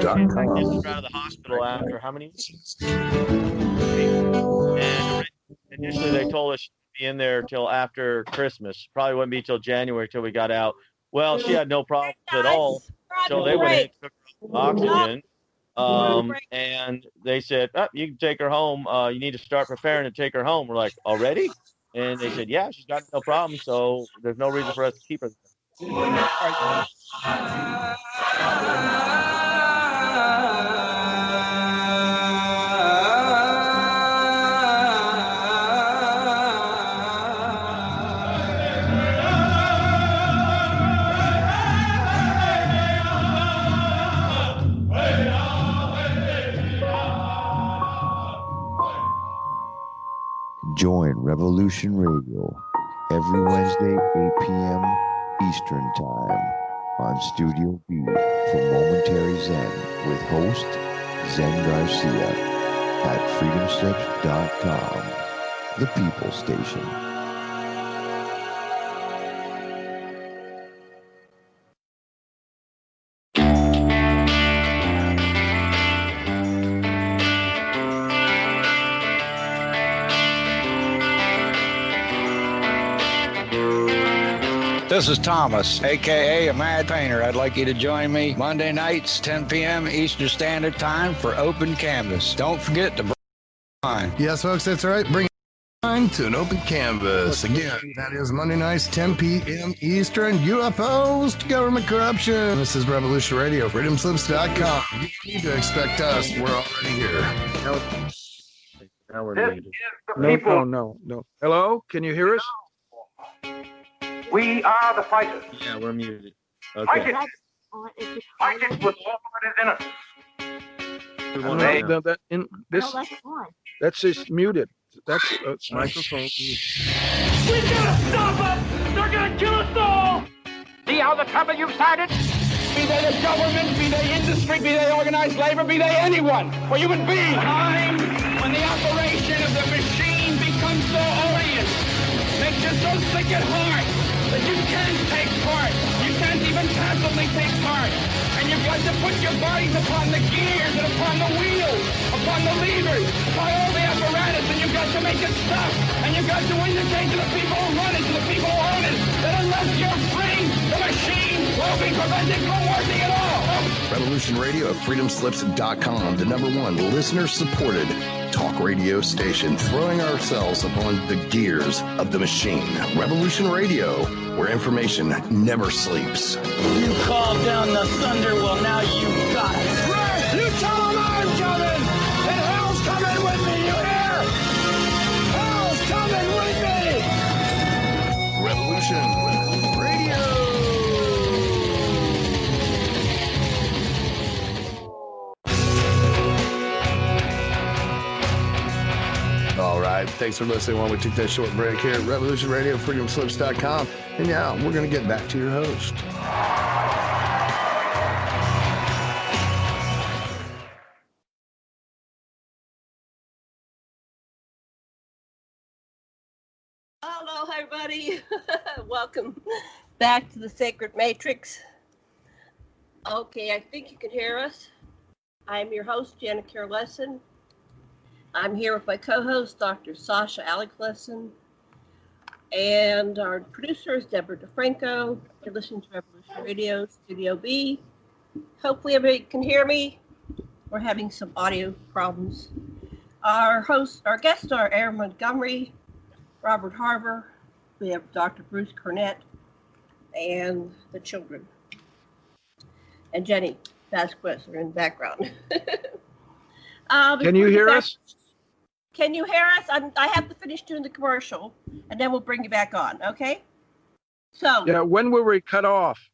got out of the hospital after how many weeks? And initially they told us she'd be in there till after Christmas. Probably wouldn't be till January till we got out. Well, she had no problems at all. So they went and took her oxygen. And they said, you can take her home. You need to start preparing to take her home. We're like, already? And they said, yeah, she's got no problem. So there's no reason for us to keep her. Join Revolution Radio every Wednesday, 8 p.m. Eastern Time on Studio B for Momentary Zen with host Zen Garcia at freedomslips.com, the People Station. This is Thomas, a.k.a. a Mad Painter. I'd like you to join me Monday nights, 10 p.m. Eastern Standard Time for Open Canvas. Don't forget to bring mine. Yes, folks, that's right. Bring mine to an open canvas. Again, that is Monday nights, 10 p.m. Eastern. UFOs to government corruption. This is Revolution Radio, freedomslips.com. You need to expect us. We're already here. Now we're muted. No. Hello? Can you hear us? We are the fighters. Yeah, we're muted. Okay. Fighters with all that is innocent. That's just muted. That's microphone. We gotta stop them! They're gonna kill us all! See how the trouble you've started? be they the government, be they industry, be they organized labor, be they anyone, or human beings. Time when the operation of the machine becomes so odious, makes you so sick at heart that you can't take part. You can't even passively take part. And you've got to put your bodies upon the gears and upon the wheels, upon the levers, upon all the apparatus, and you've got to make it stop. And you've got to indicate to the people who run it, to the people who own it, that unless you're free, the machine will be prevented from working at all. Revolution Radio at freedomslips.com, the #1 listener-supported talk radio station, throwing ourselves upon the gears of the machine. Revolution Radio, where information never sleeps. You called down the thunder, well now you got it. Right, you tell them I'm coming, and hell's coming with me, you hear? Hell's coming with me! Revolution Radio. All right, thanks for listening while we take that short break here at Revolution Radio, freedomslips.com. And now we're going to get back to your host. Hello, everybody. Welcome back to the Sacred Matrix. Okay, I think you can hear us. I'm your host, Janet Lessin. I'm here with my co-host, Dr. Sasha Lessin, and our producer is Debra DeFranco. You're listening to Revolution Radio, Studio B. Hopefully everybody can hear me. We're having some audio problems. Our guests are Erin Montgomery, Robert Harber. We have Dr. Bruce Cornet, and the children. And Jenny Vasquez are in the background. Can you hear us? Can you hear us? I have to finish doing the commercial, and then we'll bring you back on, okay? So. Yeah, when were we cut off?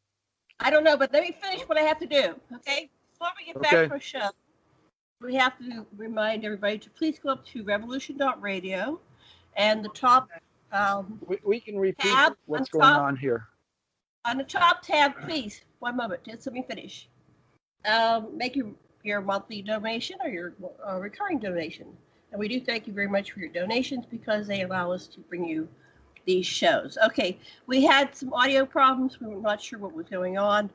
I don't know, but let me finish what I have to do, okay? Before we get back to our show, we have to remind everybody to please go up to revolution.radio, and the top we can repeat tab what's going on here. On the top tab, please, one moment, just let me finish. Make your monthly donation or your recurring donation. And we do thank you very much for your donations because they allow us to bring you these shows. Okay, we had some audio problems. We were not sure what was going on.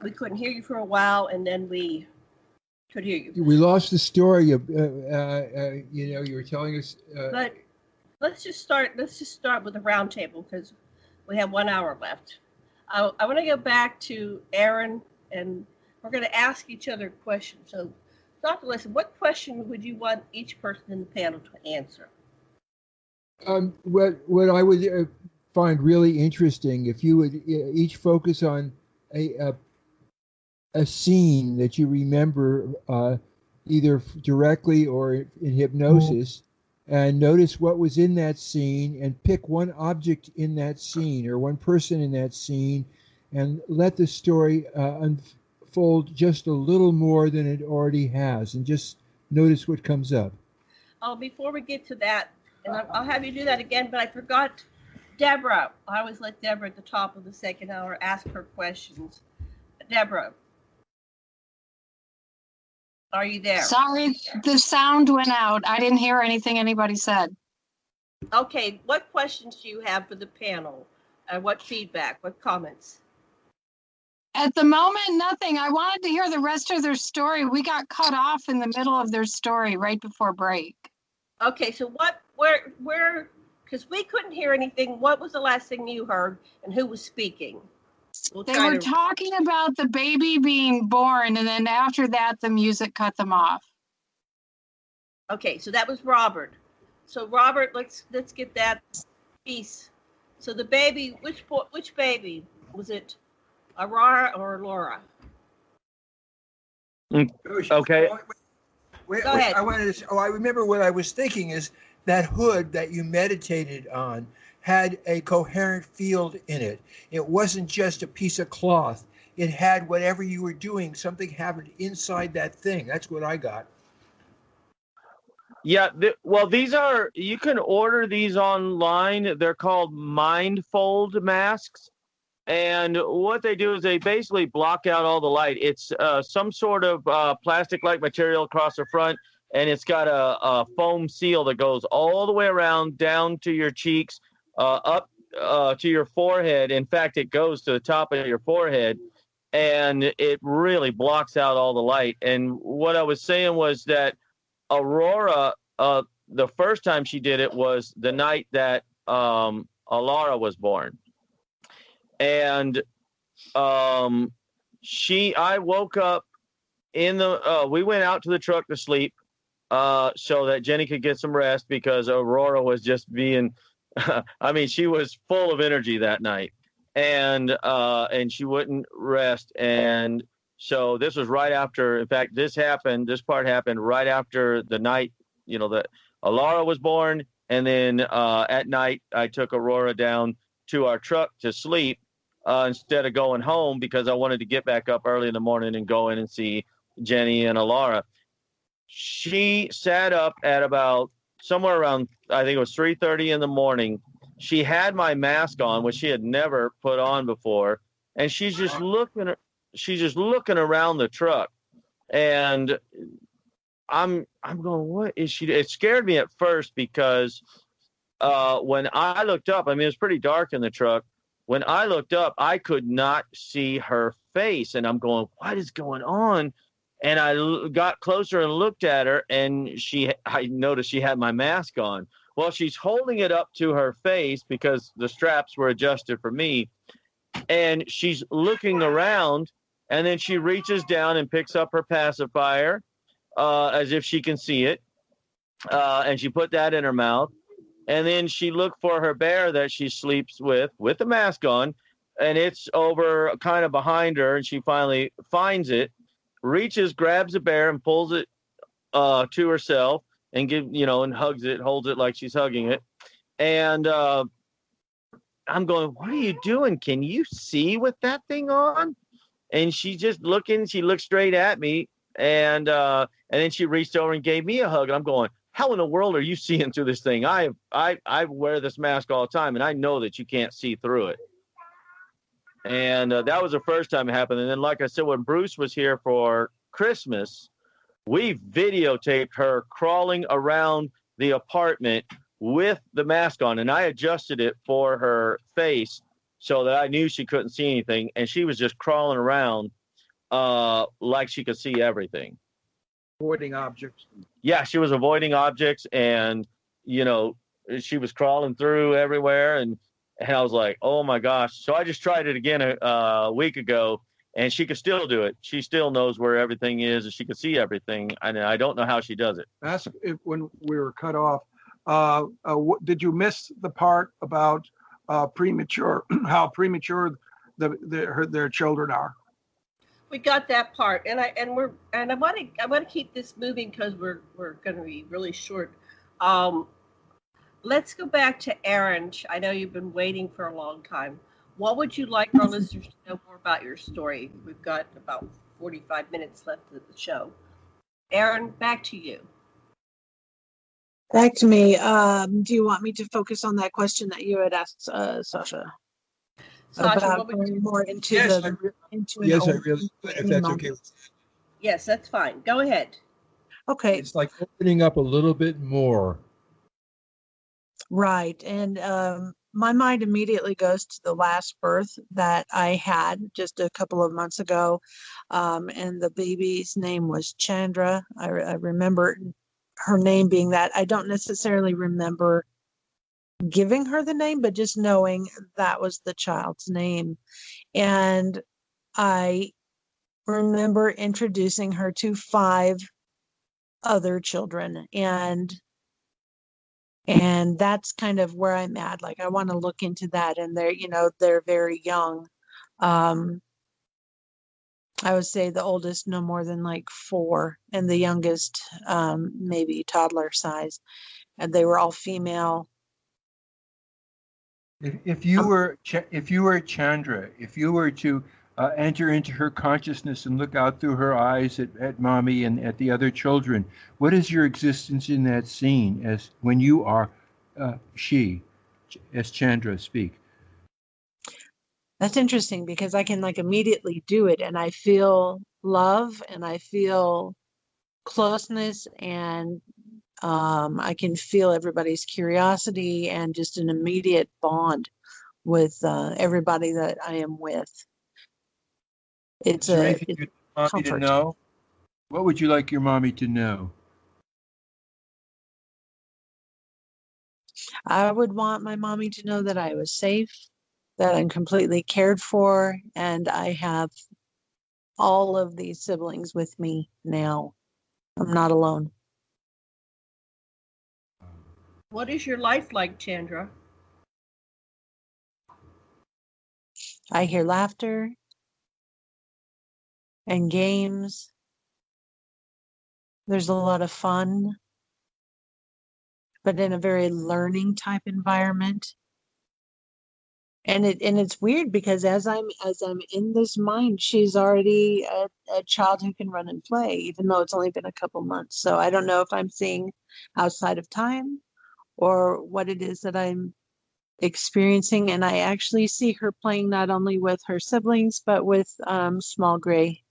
We couldn't hear you for a while, and then we could hear you. We lost the story. You were telling us. But let's just start with the round table because we have 1 hour left. I want to go back to Erin, and we're going to ask each other questions. So, Dr. Lessin, what question would you want each person in the panel to answer? What I would find really interesting, if you would each focus on a scene that you remember either directly or in hypnosis, and notice what was in that scene and pick one object in that scene or one person in that scene and let the story unfold just a little more than it already has, and just notice what comes up. Oh, before we get to that, and I'll have you do that again, but I forgot Debra. I always let Debra at the top of the second hour ask her questions. Debra, are you there? Sorry, the sound went out. I didn't hear anything anybody said. Okay, what questions do you have for the panel? What feedback? What comments? At the moment, nothing. I wanted to hear the rest of their story. We got cut off in the middle of their story right before break. Okay, so where, because we couldn't hear anything. What was the last thing you heard, and who was speaking? They were talking about the baby being born, and then after that, the music cut them off. Okay, so that was Robert. So Robert, let's get that piece. So the baby, which baby was it? Aurora or Laura? Okay. Go ahead. I remember what I was thinking is that hood that you meditated on had a coherent field in it. It wasn't just a piece of cloth. It had whatever you were doing, something happened inside that thing. That's what I got. Yeah, these are, you can order these online. They're called Mindfold masks. And what they do is they basically block out all the light. It's some sort of plastic-like material across the front, and it's got a foam seal that goes all the way around, down to your cheeks, up to your forehead. In fact, it goes to the top of your forehead, and it really blocks out all the light. And what I was saying was that Aurora, the first time she did it was the night that Alara was born. And I woke up we went out to the truck to sleep so that Jenny could get some rest, because Aurora was just being, I mean, she was full of energy that night, and she wouldn't rest. And so this was right after, in fact, this part happened right after the night, that Alara was born. And then at night, I took Aurora down to our truck to sleep, instead of going home, because I wanted to get back up early in the morning and go in and see Jenny and Alara. She sat up at about somewhere around, I think it was 3:30 in the morning. She had my mask on, which she had never put on before, and she's just looking around the truck, and I'm going, what is she? It scared me at first, because when I looked up, I mean, it was pretty dark in the truck. When I looked up, I could not see her face, and I'm going, what is going on? And I got closer and looked at her, and I noticed she had my mask on. Well, she's holding it up to her face because the straps were adjusted for me, and she's looking around, and then she reaches down and picks up her pacifier, as if she can see it, and she put that in her mouth. And then she looked for her bear that she sleeps with the mask on, and it's over kind of behind her, and she finally finds it, reaches, grabs the bear, and pulls it to herself, and and hugs it, holds it like she's hugging it. And I'm going, what are you doing? Can you see with that thing on? And she's just looking. She looked straight at me, and then she reached over and gave me a hug. And I'm going, how in the world are you seeing through this thing? I wear this mask all the time, and I know that you can't see through it. And that was the first time it happened. And then, like I said, when Bruce was here for Christmas, we videotaped her crawling around the apartment with the mask on, and I adjusted it for her face so that I knew she couldn't see anything, and she was just crawling around like she could see everything. Avoiding objects. Yeah, she was avoiding objects, and she was crawling through everywhere, and I was like, oh my gosh. So I just tried it again a week ago, and she could still do it. She still knows where everything is, and she could see everything, and I don't know how she does it. Ask if, when we were cut off, did you miss the part about premature, how premature their children are? We got that part, and I want to keep this moving because we're going to be really short. Let's go back to Erin. I know you've been waiting for a long time. What would you like our listeners to know more about your story? We've got about 45 minutes left of the show. Erin, back to you. Back to me. Do you want me to focus on that question that you had asked, Sasha? About going more into yes, I really would, if that's okay. Yes, that's fine. Go ahead. Okay. It's like opening up a little bit more. Right. And my mind immediately goes to the last birth that I had just a couple of months ago. And the baby's name was Chandra. I remember her name being that. I don't necessarily remember giving her the name, but just knowing that was the child's name. And I remember introducing her to 5 other children, and that's kind of where I'm at. Like, I want to look into that, and they're very young. I would say the oldest no more than like 4, and the youngest maybe toddler size, and they were all female. If you were Chandra, if you were to enter into her consciousness and look out through her eyes at mommy and at the other children, what is your existence in that scene as when you are she, as Chandra speak? That's interesting because I can like immediately do it and I feel love and I feel closeness and I can feel everybody's curiosity and just an immediate bond with everybody that I am with. Is there anything you'd like mommy to comfort. know? What would you like your mommy to know? I would want my mommy to know that I was safe, that I'm completely cared for, and I have all of these siblings with me now. I'm not alone. What is your life like, Chandra? I hear laughter and games. There's a lot of fun, but in a very learning type environment. And it's weird because as I'm in this mind, she's already a child who can run and play, even though it's only been a couple months. So I don't know if I'm seeing outside of time or what it is that I'm experiencing. And I actually see her playing not only with her siblings, but with small gray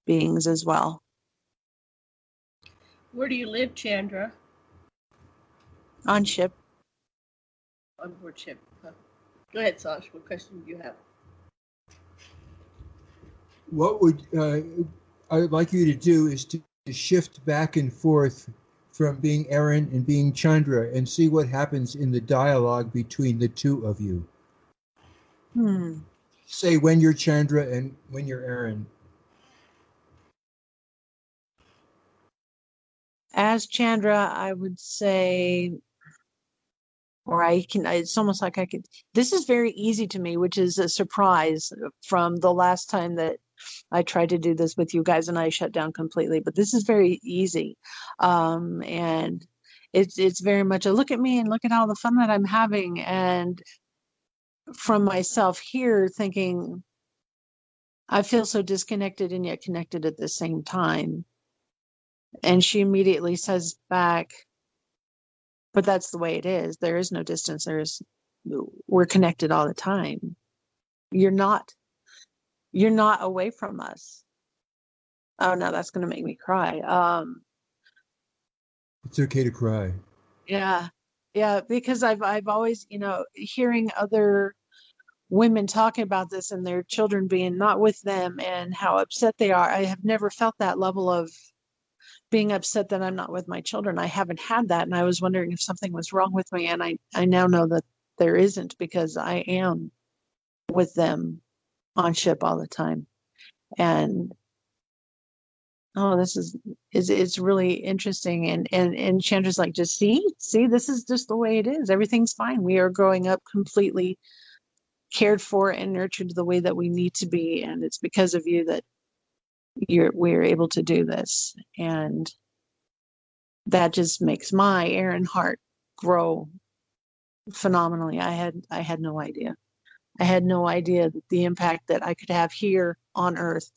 beings as well. Where do you live, Chandra? On ship. On board ship. Huh. Go ahead, Sasha. What question do you have? What would I would like you to do is to shift back and forth from being Erin and being Chandra and see what happens in the dialogue between the two of you. Say when you're Chandra and when you're Erin. As Chandra, I would say, or it's almost like I could, this is very easy to me, which is a surprise from the last time that I tried to do this with you guys and I shut down completely, but this is very easy. And it's very much a look at me and look at all the fun that I'm having. And from myself here thinking, I feel so disconnected and yet connected at the same time. And she immediately says back, but that's the way it is. There is no distance. We're connected all the time. You're not away from us. Oh no, that's going to make me cry. It's okay to cry. Yeah, because I've always, hearing other women talking about this and their children being not with them and how upset they are. I have never felt that level of being upset that I'm not with my children. I haven't had that, and I was wondering if something was wrong with me, and I now know that there isn't because I am with them on ship all the time. And this is it's really interesting. And Chandra's like, just see, this is just the way it is. Everything's fine. We are growing up completely cared for and nurtured the way that we need to be, and it's because of you that we're able to do this. And that just makes my Erin heart grow phenomenally. I had no idea. I had no idea that the impact that I could have here on Earth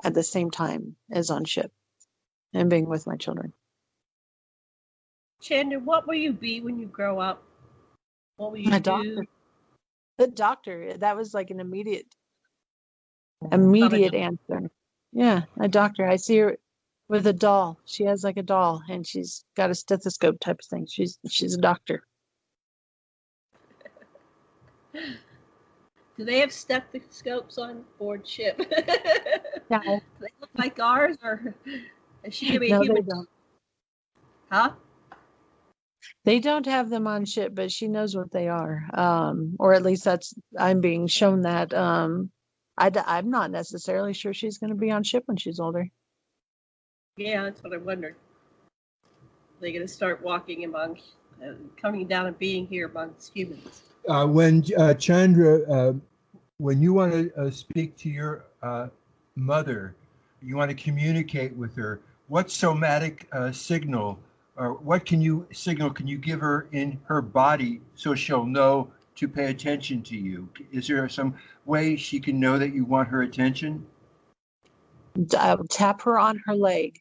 at the same time as on ship and being with my children. Chandra, what will you be when you grow up? What will you do? Doctor. The doctor. That was like an immediate answer. Yeah, a doctor. I see her with a doll. She has like a doll and she's got a stethoscope type of thing. She's a doctor. Do they have stethoscopes on board ship? No. Do they look like ours, or is she gonna be No, a human? they don't. Huh? They don't have them on ship, but she knows what they are. Or at least I'm being shown that. I'm not necessarily sure she's going to be on ship when she's older. Yeah, that's what I wondered. They're going to start walking among, coming down and being here amongst humans. When Chandra, when you want to speak to your mother, you want to communicate with her, what somatic signal or what signal can you give her in her body so she'll know to pay attention to you? Is there some way she can know that you want her attention? Tap her on her leg.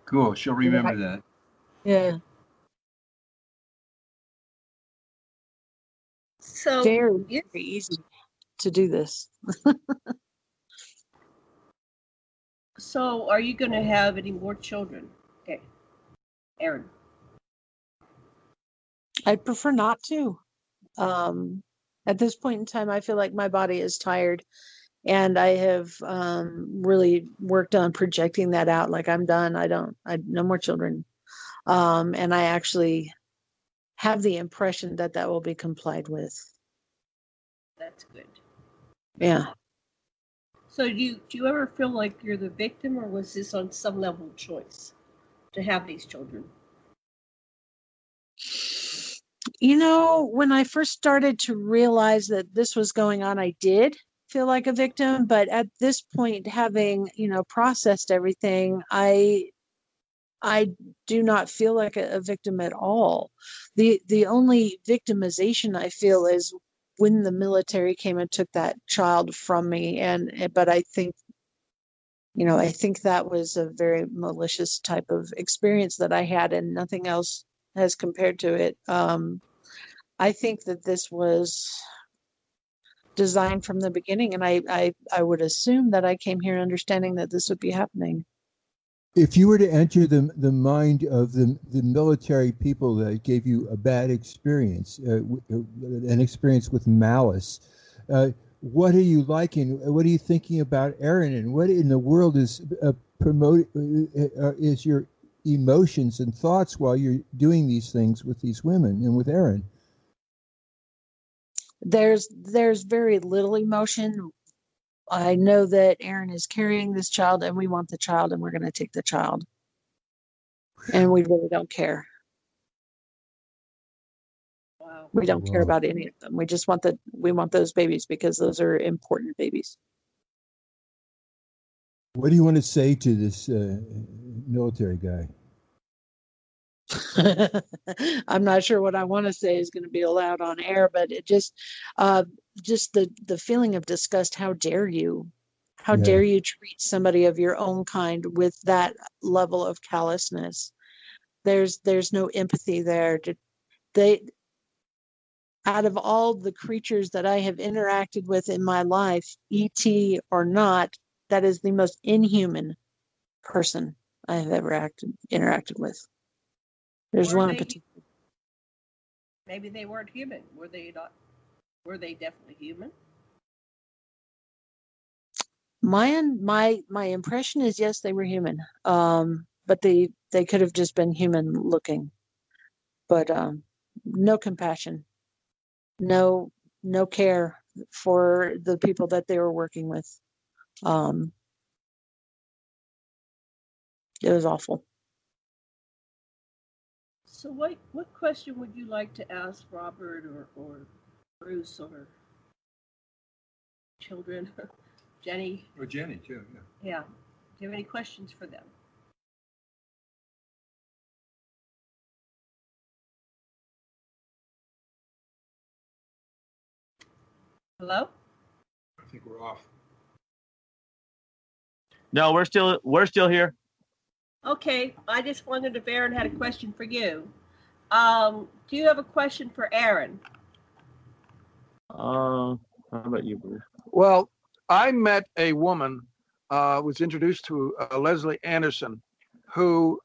Cool. She'll remember that. Yeah. So very, very easy to do this. So are you going to have any more children? Okay. Erin. I'd prefer not to. At this point in time, I feel like my body is tired, and I have really worked on projecting that out. Like, I'm done. No more children. And I actually have the impression that that will be complied with. That's good. Yeah. So do you ever feel like you're the victim, or was this on some level choice to have these children? You know, when I first started to realize that this was going on, I did feel like a victim. But at this point, having, processed everything, I do not feel like a victim at all. The only victimization I feel is when the military came and took that child from me. But I think, I think that was a very malicious type of experience that I had, and nothing else has compared to it. I think that this was designed from the beginning, and I would assume that I came here understanding that this would be happening. If you were to enter the mind of the military people that gave you a bad experience, an experience with malice, what are you liking? What are you thinking about Erin? And what in the world is is your emotions and thoughts while you're doing these things with these women and with Erin? There's very little emotion. I know that Erin is carrying this child, and we want the child, and we're going to take the child. And we really don't care. Wow. We don't care about any of them. We just want those babies because those are important babies. What do you want to say to this military guy? I'm not sure what I want to say is going to be allowed on air, but it just the feeling of disgust. How dare you? How dare you treat somebody of your own kind with that level of callousness? There's no empathy there. Out of all the creatures that I have interacted with in my life, ET or not, that is the most inhuman person I have ever interacted with. There's one in particular. Maybe they weren't human. Were they not? Were they definitely human? My impression is yes, they were human. But they could have just been human looking. But no compassion, no care for the people that they were working with. It was awful. So what question would you like to ask Robert or Bruce or children? Jenny? Or Jenny, too, yeah. Yeah. Do you have any questions for them? Hello? I think we're off. No, we're still here. Okay, I just wondered if Erin had a question for you. Do you have a question for Erin? How about you, Bruce? Well, I met a woman, was introduced to Leslie Anderson, who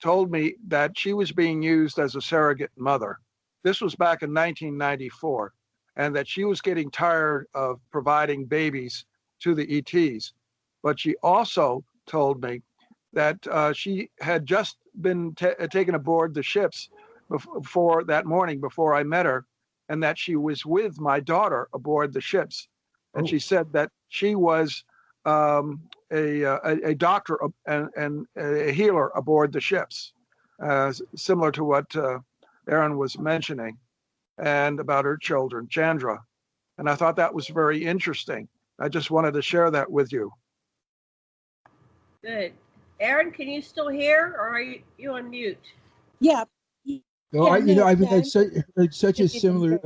told me that she was being used as a surrogate mother. This was back in 1994, and that she was getting tired of providing babies to the ETs. But she also told me that she had just been taken aboard the ships before that morning before I met her, and that she was with my daughter aboard the ships. And she said that she was a doctor and a healer aboard the ships, similar to what Erin was mentioning, and about her children, Chandra. And I thought that was very interesting. I just wanted to share that with you. Good. Erin, can you still hear, or are you on mute? Yeah. No, I've had such a similar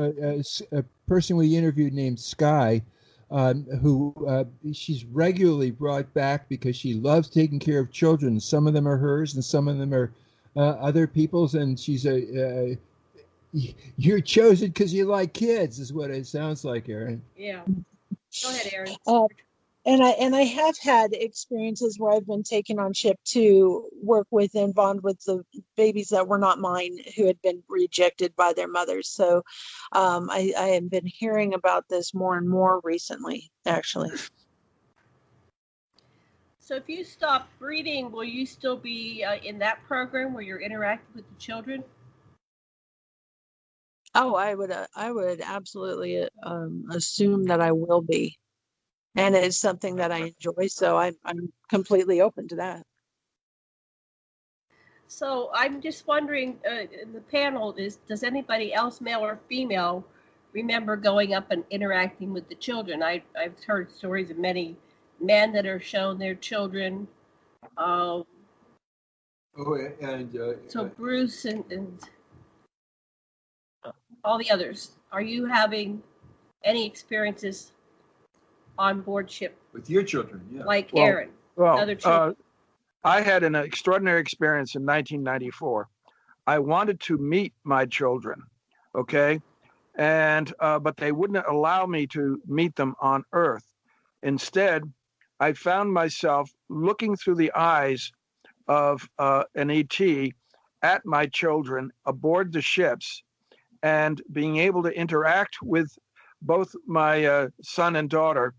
person we interviewed named Sky, who she's regularly brought back because she loves taking care of children. Some of them are hers, and some of them are other people's. And she's you're chosen because you like kids, is what it sounds like, Erin. Yeah. Go ahead, Erin. And I have had experiences where I've been taken on ship to work with and bond with the babies that were not mine, who had been rejected by their mothers. So I have been hearing about this more and more recently, actually. So if you stop breeding, will you still be in that program where you're interacting with the children? Oh, I would absolutely assume that I will be. And it's something that I enjoy, so I'm completely open to that. So I'm just wondering, in the panel, does anybody else, male or female, remember going up and interacting with the children? I've heard stories of many men that are shown their children. So Bruce and all the others, are you having any experiences on board ship with your children? Yeah, like Erin, other children. I had an extraordinary experience in 1994. I wanted to meet my children, okay, and but they wouldn't allow me to meet them on Earth. Instead, I found myself looking through the eyes of an ET at my children aboard the ships, and being able to interact with both my son and daughter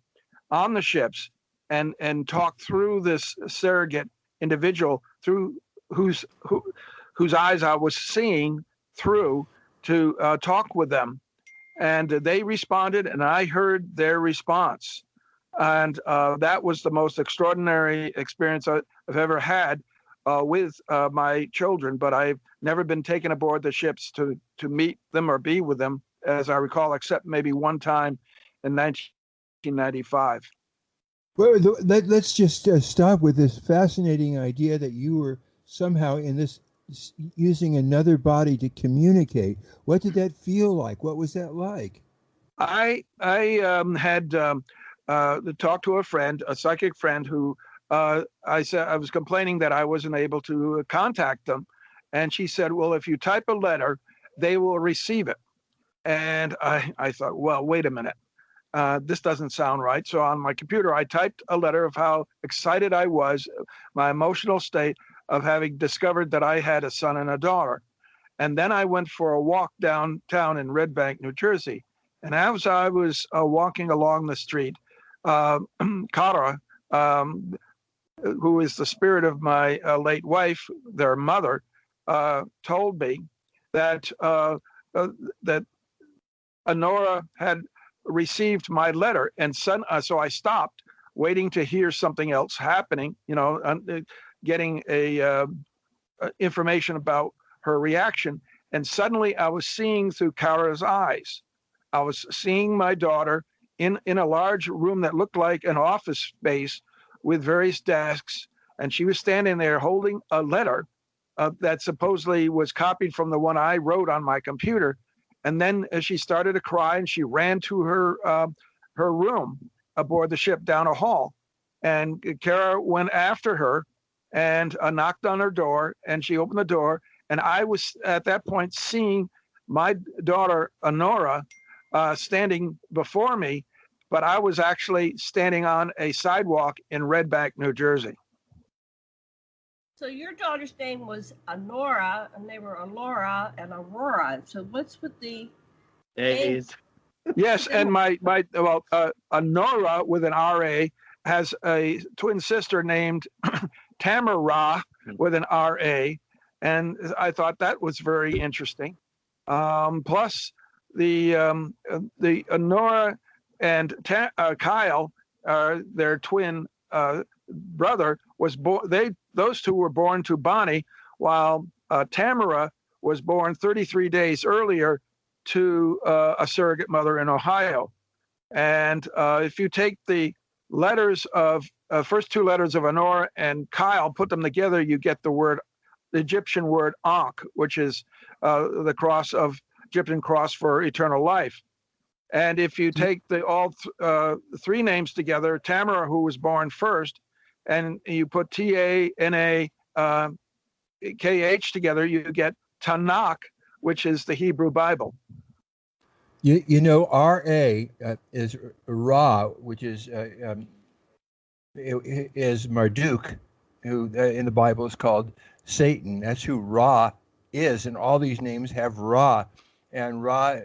on the ships and talk through this surrogate individual through whose eyes I was seeing through to talk with them. And they responded, and I heard their response. And that was the most extraordinary experience I've ever had with my children. But I've never been taken aboard the ships to meet them or be with them, as I recall, except maybe one time in 1995. Well, let's just stop with this fascinating idea that you were somehow in this using another body to communicate. What did that feel like? What was that like? I had talked to a friend, a psychic friend, who I said I was complaining that I wasn't able to contact them, and she said, "Well, if you type a letter, they will receive it." And I thought, well, wait a minute. This doesn't sound right. So on my computer, I typed a letter of how excited I was, my emotional state of having discovered that I had a son and a daughter. And then I went for a walk downtown in Red Bank, New Jersey. And as I was walking along the street, Kara, who is the spirit of my late wife, their mother, told me that that Honora had received my letter, and so I stopped, waiting to hear something else happening. Getting information about her reaction, and suddenly I was seeing through Kara's eyes. I was seeing my daughter in a large room that looked like an office space with various desks, and she was standing there holding a letter that supposedly was copied from the one I wrote on my computer. And then she started to cry, and she ran to her room aboard the ship down a hall. And Kara went after her and knocked on her door, and she opened the door. And I was at that point seeing my daughter, Honora, standing before me, but I was actually standing on a sidewalk in Red Bank, New Jersey. So your daughter's name was Honora, and they were Alora and Aurora. So what's with the A's? Yes, and my Honora with an R-A has a twin sister named Tamara with an R-A, and I thought that was very interesting. Plus, the Honora and Kyle, their twin brother, was born. Those two were born to Bonnie, while Tamara was born 33 days earlier to a surrogate mother in Ohio. And if you take the letters of first two letters of Honora and Kyle, put them together, you get the Egyptian word Ankh, which is the cross of Egyptian cross for eternal life. And if you take all three names together, Tamara, who was born first, and you put Tanakh together, you get Tanakh, which is the Hebrew Bible. You know, Ra is Ra, which is Marduk, who in the Bible is called Satan. That's who Ra is, and all these names have Ra. And Ra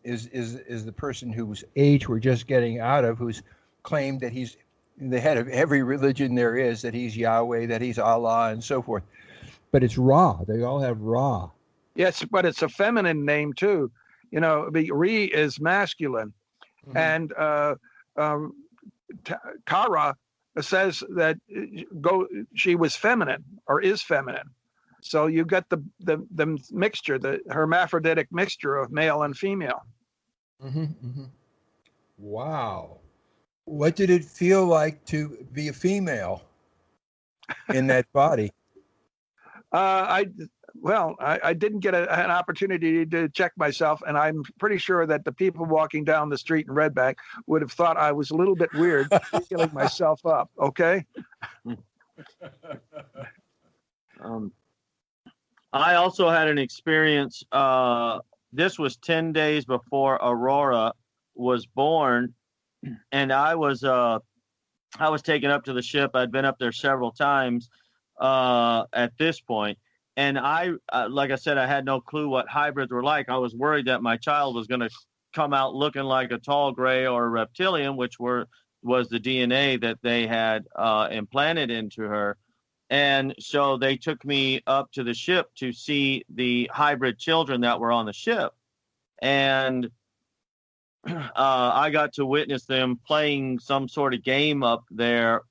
is the person whose age we're just getting out of, who's claimed that he's the head of every religion there is, that he's Yahweh, that he's Allah, and so forth. But it's Ra. They all have Ra. Yes, but it's a feminine name too. You know, the Re is masculine, and Kara says that she was feminine or is feminine. So you got the mixture, the hermaphroditic mixture of male and female. Wow. What did it feel like to be a female in that body? I didn't get an opportunity to check myself, and I'm pretty sure that the people walking down the street in Redback would have thought I was a little bit weird feeling myself up. Okay. I also had an experience. This was 10 days before Aurora was born, and I was taken up to the ship. I'd been up there several times at this point. And I, like I said, I had no clue what hybrids were like. I was worried that my child was going to come out looking like a tall gray or a reptilian, which was the DNA that they had implanted into her. And so they took me up to the ship to see the hybrid children that were on the ship. And I got to witness them playing some sort of game up there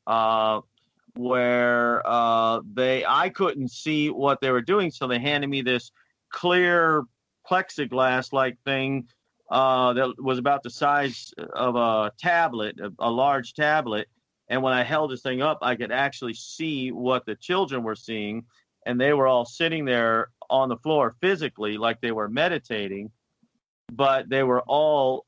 where I couldn't see what they were doing, so they handed me this clear plexiglass-like thing that was about the size of a tablet, a large tablet. And when I held this thing up, I could actually see what the children were seeing, and they were all sitting there on the floor physically like they were meditating, but they were all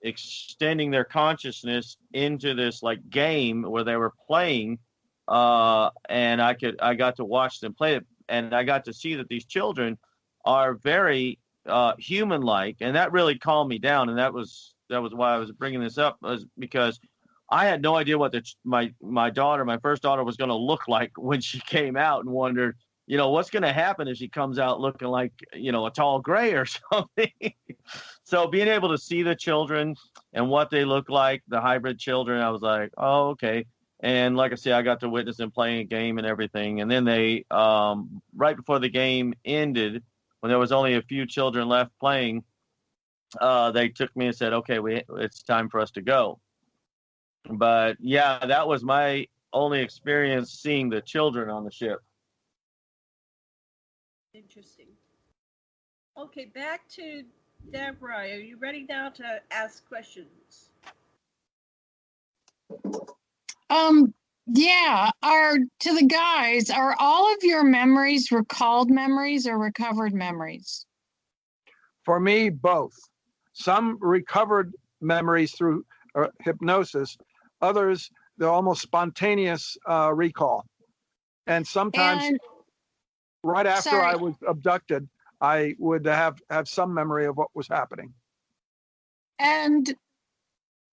extending their consciousness into this like game where they were playing, and I got to watch them play it, and I got to see that these children are very human-like, and that really calmed me down. And that was why I was bringing this up, was because I had no idea what my first daughter was going to look like when she came out, and wondered, what's going to happen if she comes out looking like, a tall gray or something. So being able to see the children and what they look like, the hybrid children, I was like, oh, okay. And like I say, I got to witness them playing a game and everything. And then they, right before the game ended, when there was only a few children left playing, they took me and said, okay, it's time for us to go. But yeah, that was my only experience seeing the children on the ship. Interesting. Okay, back to Debra. Are you ready now to ask questions? Yeah. To the guys, are all of your memories recalled memories or recovered memories? For me, both. Some recovered memories through hypnosis, others, they're almost spontaneous recall. And sometimes right after I was abducted, I would have some memory of what was happening. And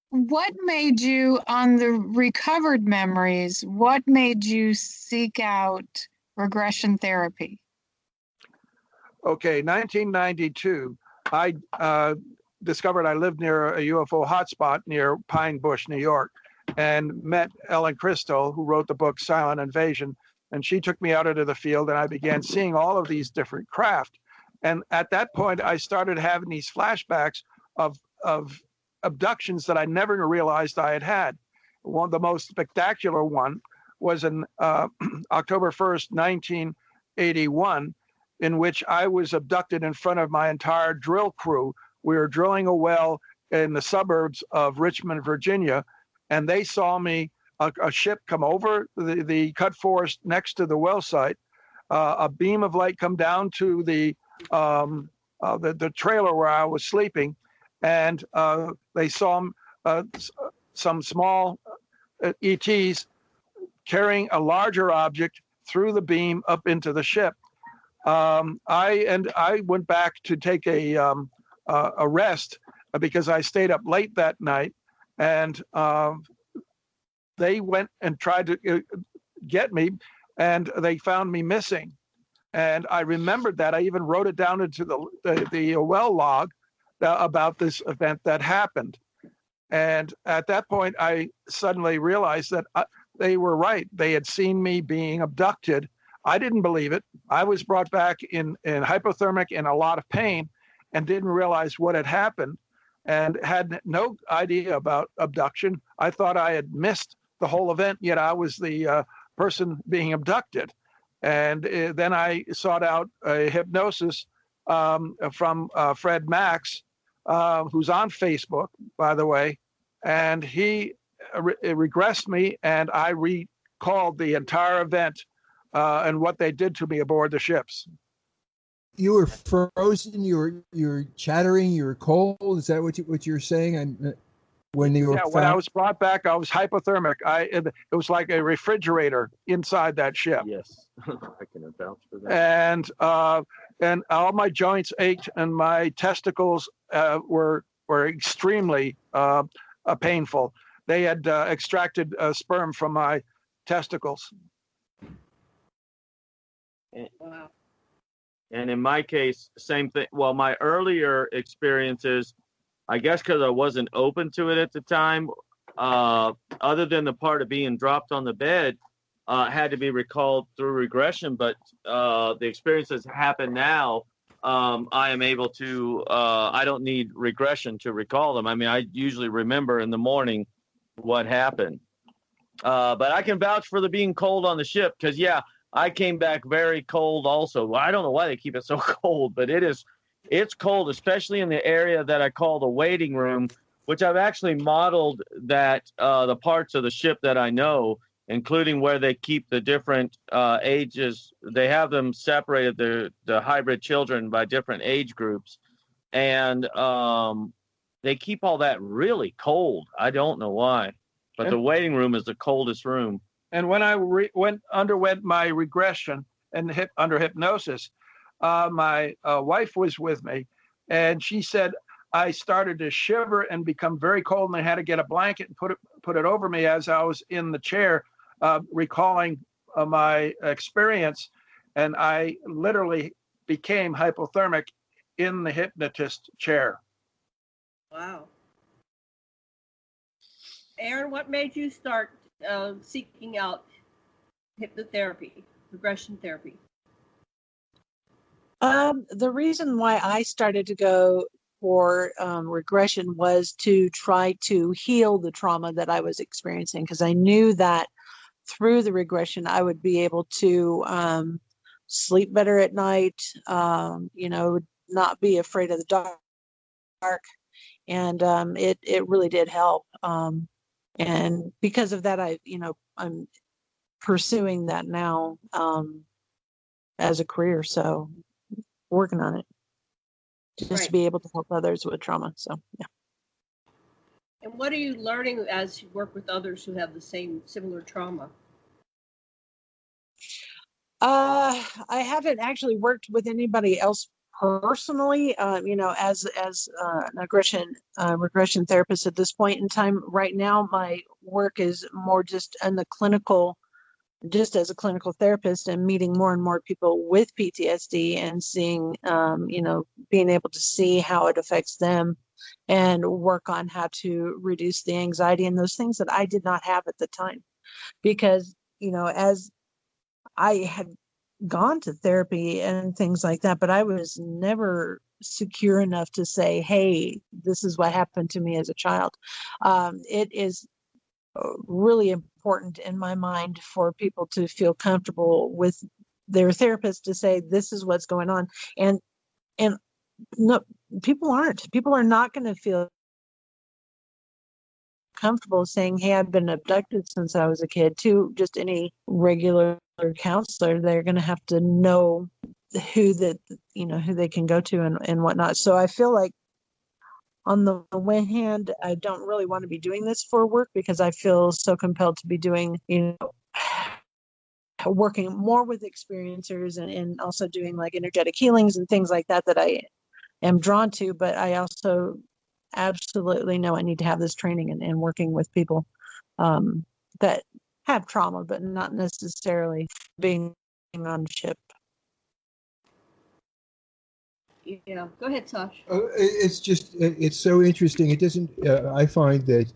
what made you, on the recovered memories, what made you seek out regression therapy? Okay, 1992, I discovered I lived near a UFO hotspot near Pine Bush, New York, and met Ellen Christo, who wrote the book Silent Invasion. And she took me out into the field, and I began seeing all of these different craft. And at that point, I started having these flashbacks of abductions that I never realized I had had. One, the most spectacular one, was in October 1st, 1981, in which I was abducted in front of my entire drill crew. We were drilling a well in the suburbs of Richmond, Virginia, and they saw me, a ship come over the cut forest next to the well site, a beam of light come down to the trailer where I was sleeping, and they saw some small ETs carrying a larger object through the beam up into the ship. I went back to take a rest because I stayed up late that night, and they went and tried to get me, and they found me missing. And I remembered that. I even wrote it down into the well log about this event that happened. And at that point, I suddenly realized that they were right. They had seen me being abducted. I didn't believe it. I was brought back in hypothermic in a lot of pain and didn't realize what had happened and had no idea about abduction. I thought I had missed the whole event, yet I was the person being abducted. And then I sought out a hypnosis from Fred Max, who's on Facebook, by the way, and he regressed me, and I recalled the entire event and what they did to me aboard the ships. You were frozen. You were chattering. You were cold. Is that what you're saying? When you were when I was brought back, I was hypothermic. It was like a refrigerator inside that ship. Yes, I can vouch for that. And all my joints ached, and my testicles were extremely painful. They had extracted sperm from my testicles. Wow. And in my case, same thing. Well, my earlier experiences, I guess because I wasn't open to it at the time, other than the part of being dropped on the bed, had to be recalled through regression. But the experiences happen now. I am able to, I don't need regression to recall them. I mean, I usually remember in the morning what happened. But I can vouch for the being cold on the ship because, yeah, I came back very cold also. Well, I don't know why they keep it so cold, but it's cold, especially in the area that I call the waiting room, which I've actually modeled that the parts of the ship that I know, including where they keep the different ages. They have them separated, the hybrid children, by different age groups. And they keep all that really cold. I don't know why, but the waiting room is the coldest room. And when I underwent my regression and under hypnosis, my wife was with me, and she said I started to shiver and become very cold, and I had to get a blanket and put it over me as I was in the chair, recalling my experience, and I literally became hypothermic in the hypnotist chair. Wow. Erin, what made you start seeking out hypnotherapy, regression therapy? The reason why I started to go for regression was to try to heal the trauma that I was experiencing, because I knew that through the regression I would be able to sleep better at night, not be afraid of the dark, and it really did help. And because of that, I'm pursuing that now as a career. So working on it just to be able to help others with trauma. So, yeah. And what are you learning as you work with others who have the similar trauma? I haven't actually worked with anybody else personally, as an regression therapist at this point in time. Right now, my work is more just in the clinical, just as a clinical therapist, and meeting more and more people with PTSD and seeing, being able to see how it affects them and work on how to reduce the anxiety and those things that I did not have at the time. Because, as I had gone to therapy and things like that, but I was never secure enough to say, hey, this is what happened to me as a child. It is really important in my mind for people to feel comfortable with their therapist to say, this is what's going on. And no, people are not going to feel comfortable saying, hey, I've been abducted since I was a kid, to just any regular counselor. They're going to have to know who they can go to and whatnot. So I feel like, on the one hand, I don't really want to be doing this for work because I feel so compelled to be doing, working more with experiencers and also doing like energetic healings and things like that I am drawn to, but I also absolutely know I need to have this training and working with people that have trauma, but not necessarily being on ship. Yeah, go ahead, Sasha. It's so interesting. It doesn't, I find that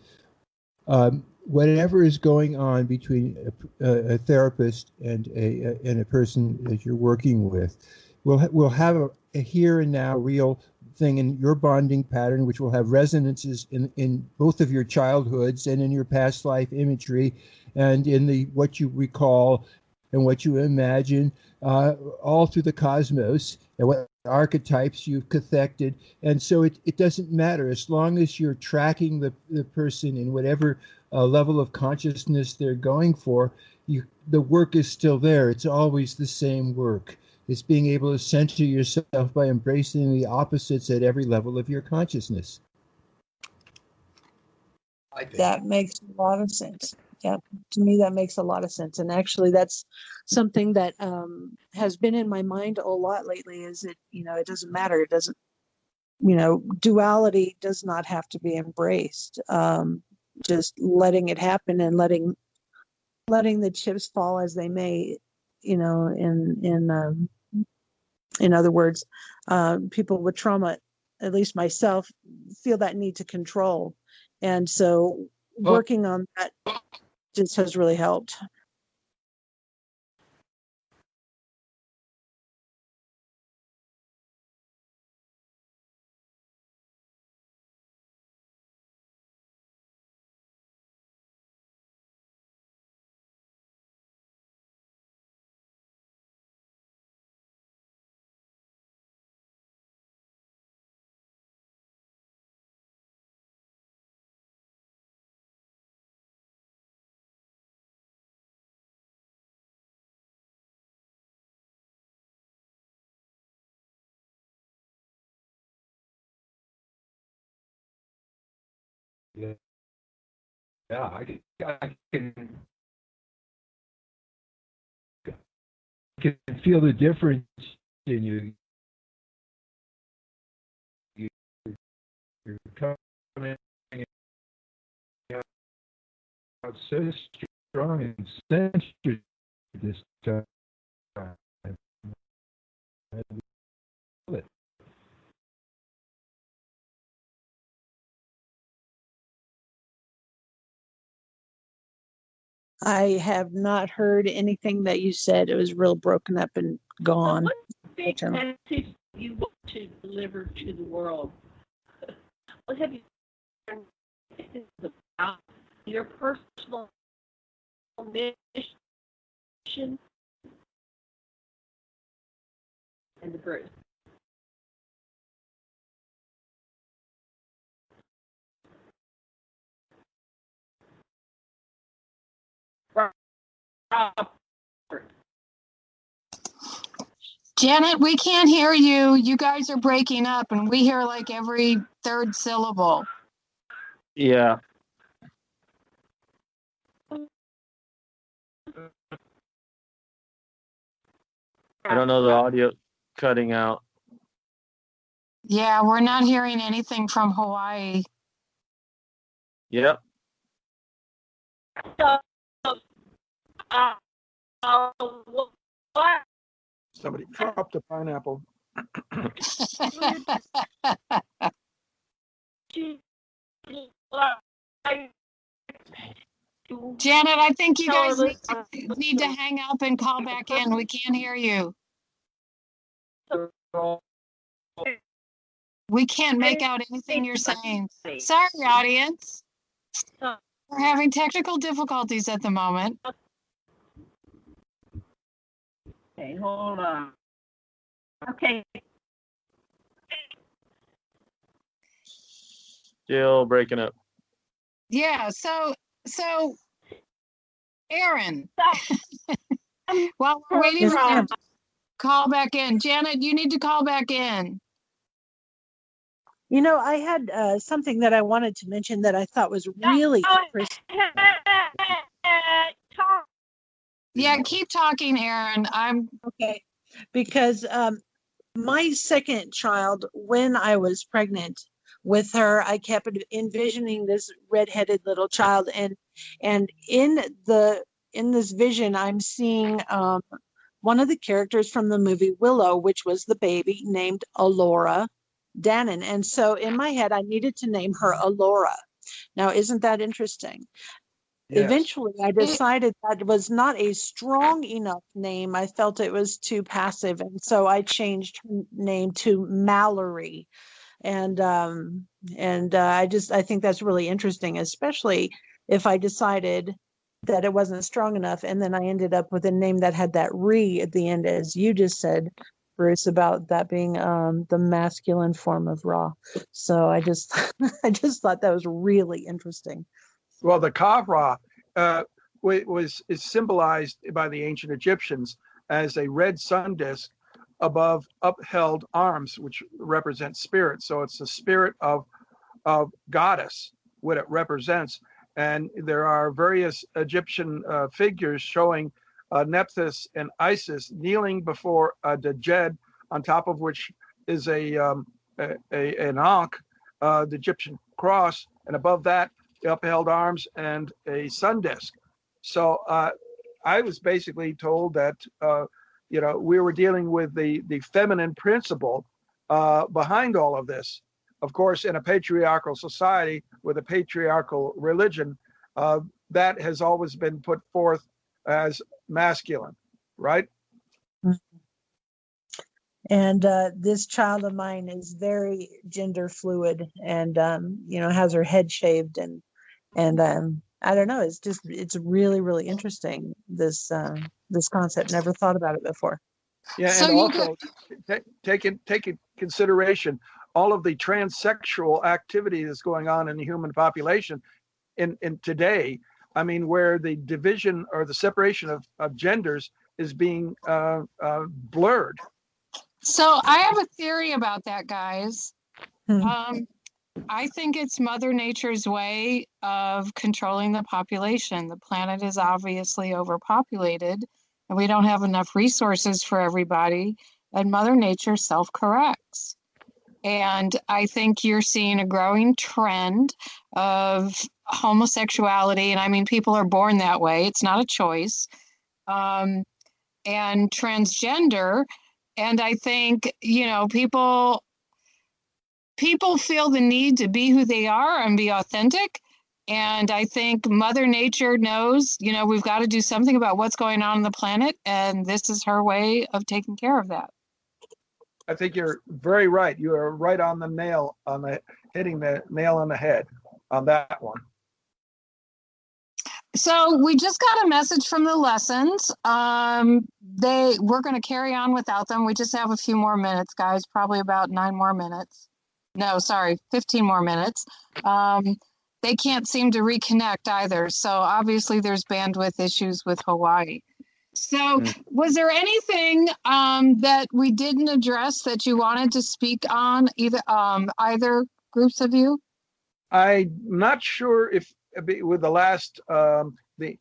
whatever is going on between a therapist and a person that you're working with will have a here and now real thing in your bonding pattern, which will have resonances in both of your childhoods and in your past life imagery and in what you recall and what you imagine all through the cosmos and what archetypes you've cathected. And so it doesn't matter as long as you're tracking the person in whatever level of consciousness they're going for. The work is still there. It's always the same work. It's being able to center yourself by embracing the opposites at every level of your consciousness. That makes a lot of sense. Yeah, to me that makes a lot of sense. And actually that's something that has been in my mind a lot lately, is it doesn't matter. It doesn't, duality does not have to be embraced. Just letting it happen and letting the chips fall as they may, in other words, people with trauma, at least myself, feel that need to control. And so working on that just has really helped. Yeah, I can feel the difference in you. You're coming out so strong and centered this time. I love it. I have not heard anything that you said. It was real broken up and gone. What big message you want to deliver to the world? What have you learned about your personal mission and the group? Janet, we can't hear you. You guys are breaking up, and we hear like every third syllable. Yeah. I don't know, the audio cutting out. Yeah, we're not hearing anything from Hawaii. Yep. Somebody dropped a pineapple. Janet, I think you guys need to hang up and call back in. We can't hear you. We can't make out anything you're saying. Sorry, audience. We're having technical difficulties at the moment. Okay, hold on. Okay. Still breaking up. Yeah, so Erin, while we're waiting for them to call back in, Janet, you need to call back in. I had something that I wanted to mention that I thought was really interesting. Yeah, keep talking, Erin. I'm okay. Because my second child, when I was pregnant with her, I kept envisioning this redheaded little child, and in this vision, I'm seeing one of the characters from the movie Willow, which was the baby, named Alora Dannon. And so in my head, I needed to name her Alora. Now, isn't that interesting? Yes. Eventually, I decided that was not a strong enough name. I felt it was too passive, and so I changed her name to Mallory. And I think that's really interesting, especially if I decided that it wasn't strong enough, and then I ended up with a name that had that "re" at the end, as you just said, Bruce, about that being the masculine form of Ra. So I just I just thought that was really interesting. Well, the Kavra is symbolized by the ancient Egyptians as a red sun disk above upheld arms, which represents spirit. So it's the spirit of goddess, what it represents. And there are various Egyptian figures showing Nephthys and Isis kneeling before a Djed, on top of which is an Ankh, the Egyptian cross, and above that, the upheld arms and a sun disk. So I was basically told that we were dealing with the feminine principle behind all of this. Of course, in a patriarchal society with a patriarchal religion, that has always been put forth as masculine, right? And this child of mine is very gender fluid, and has her head shaved, and I don't know. It's really, really interesting. This concept. Never thought about it before. Yeah, So and also take in consideration all of the transsexual activity that's going on in the human population in today. I mean, where the division or the separation of genders is being blurred. So I have a theory about that, guys. I think it's Mother Nature's way of controlling the population. The planet is obviously overpopulated, and we don't have enough resources for everybody, and Mother Nature self-corrects. And I think you're seeing a growing trend of homosexuality, and I mean, people are born that way. It's not a choice. And transgender, and I think, people feel the need to be who they are and be authentic. And I think Mother Nature knows, we've got to do something about what's going on the planet. And this is her way of taking care of that. I think you're very right. You are right on the nail, hitting the nail on the head on that one. So we just got a message from the Lessins. We're going to carry on without them. We just have a few more minutes, guys, probably about 9 more minutes. No, sorry, 15 more minutes. They can't seem to reconnect either. So obviously there's bandwidth issues with Hawaii. So was there anything that we didn't address that you wanted to speak on, either groups of you? I'm not sure if with the last the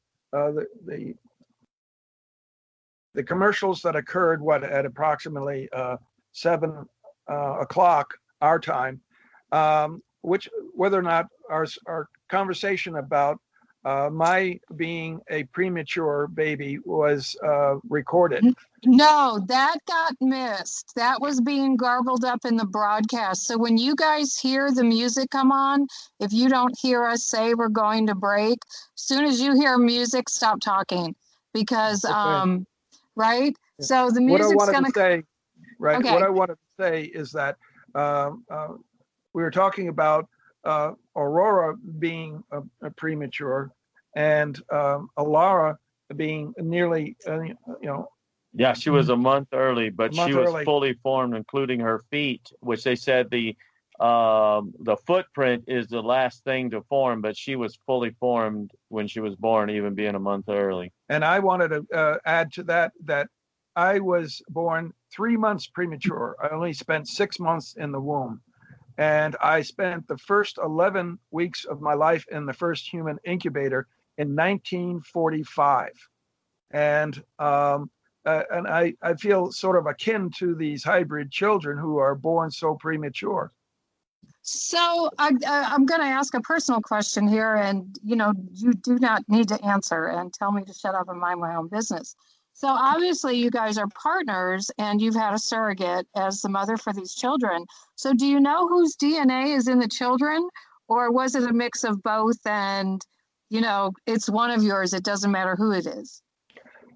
commercials that occurred at approximately 7 o'clock our time, whether or not our conversation about my being a premature baby was recorded. No, that got missed. That was being garbled up in the broadcast. So when you guys hear the music come on, if you don't hear us say we're going to break, as soon as you hear music, stop talking, because right? So the music's going to say, right? Okay. What I wanted to say is that we were talking about Aurora being a premature, and Alara being nearly, Yeah, she was a month early, but she was fully formed, including her feet, which they said the footprint is the last thing to form, but she was fully formed when she was born, even being a month early. And I wanted to add to that I was born 3 months premature. I only spent 6 months in the womb. And I spent the first 11 weeks of my life in the first human incubator in 1945. And I feel sort of akin to these hybrid children who are born so premature. So I'm going to ask a personal question here, and you do not need to answer and tell me to shut up and mind my own business. So obviously you guys are partners and you've had a surrogate as the mother for these children. So do you know whose DNA is in the children, or was it a mix of both and, it's one of yours, it doesn't matter who it is?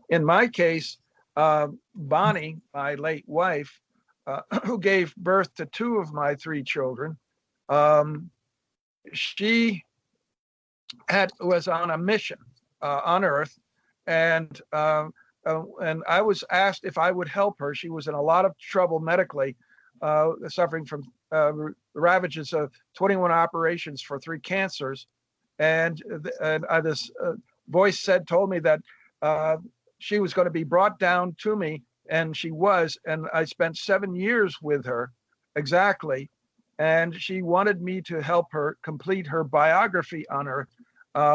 In my case, Bonnie, my late wife, who gave birth to 2 of my 3 children, she was on a mission on Earth, and I was asked if I would help her. She was in a lot of trouble medically, suffering from ravages of 21 operations for 3 cancers, and this voice told me that she was going to be brought down to me, and she was, and I spent 7 years with her exactly. And she wanted me to help her complete her biography on her,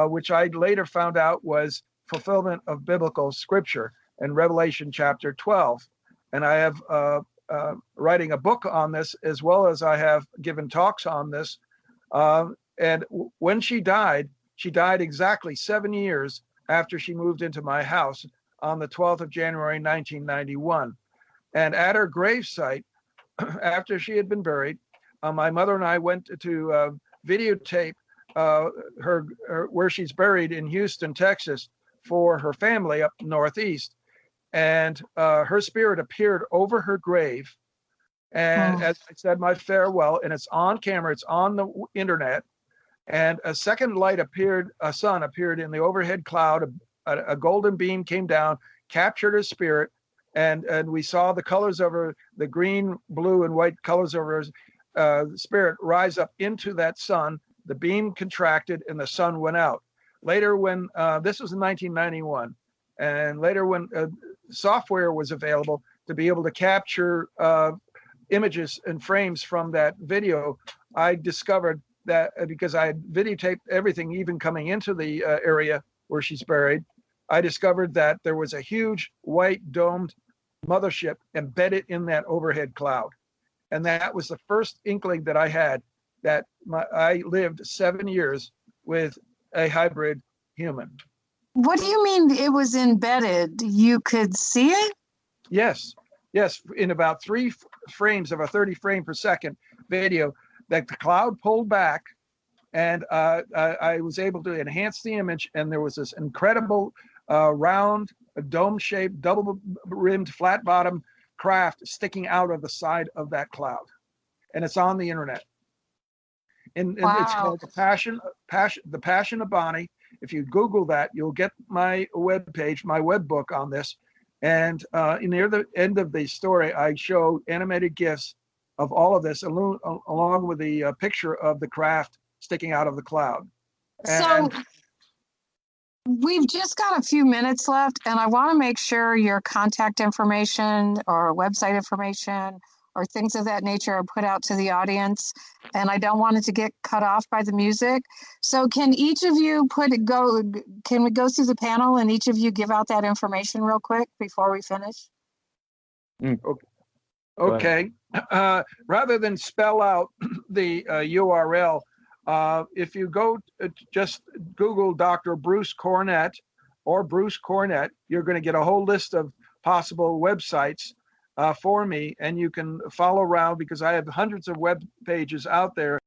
which I later found out was fulfillment of biblical scripture in Revelation chapter 12. And I have writing a book on this, as well as I have given talks on this. And when she died exactly 7 years after she moved into my house on the 12th of January, 1991. And at her gravesite, after she had been buried, my mother and I went to videotape her where she's buried in Houston, Texas, for her family up northeast. And her spirit appeared over her grave. And as I said, my farewell, and it's on camera, it's on the internet. And a second light appeared, a sun appeared in the overhead cloud. A golden beam came down, captured her spirit, and we saw the colors of her, the green, blue, and white colors of her spirit rise up into that sun. The beam contracted and the sun went out. Later, when this was in 1991, and later when software was available to be able to capture images and frames from that video, I discovered that because I had videotaped everything, even coming into the area where she's buried, I discovered that there was a huge white domed mothership embedded in that overhead cloud. And that was the first inkling that I had that I lived 7 years with a hybrid human. What do you mean it was embedded? You could see it? Yes. In about 3 frames of a 30 frame per second video, that the cloud pulled back, and I was able to enhance the image, and there was this incredible round, dome-shaped, double-rimmed, flat-bottom craft sticking out of the side of that cloud, and it's on the internet. And it's called the Passion of Bonnie. If you Google that, you'll get my webpage, my web book on this. And near the end of the story, I show animated GIFs of all of this, along with the picture of the craft sticking out of the cloud. And so we've just got a few minutes left, and I want to make sure your contact information or website information or things of that nature are put out to the audience, and I don't want it to get cut off by the music. So can each of you can we go through the panel and each of you give out that information real quick before we finish? Okay. Rather than spell out the URL, if you go just Google Dr. Bruce Cornet or Bruce Cornet, you're going to get a whole list of possible websites for me, and you can follow around because I have hundreds of web pages out there,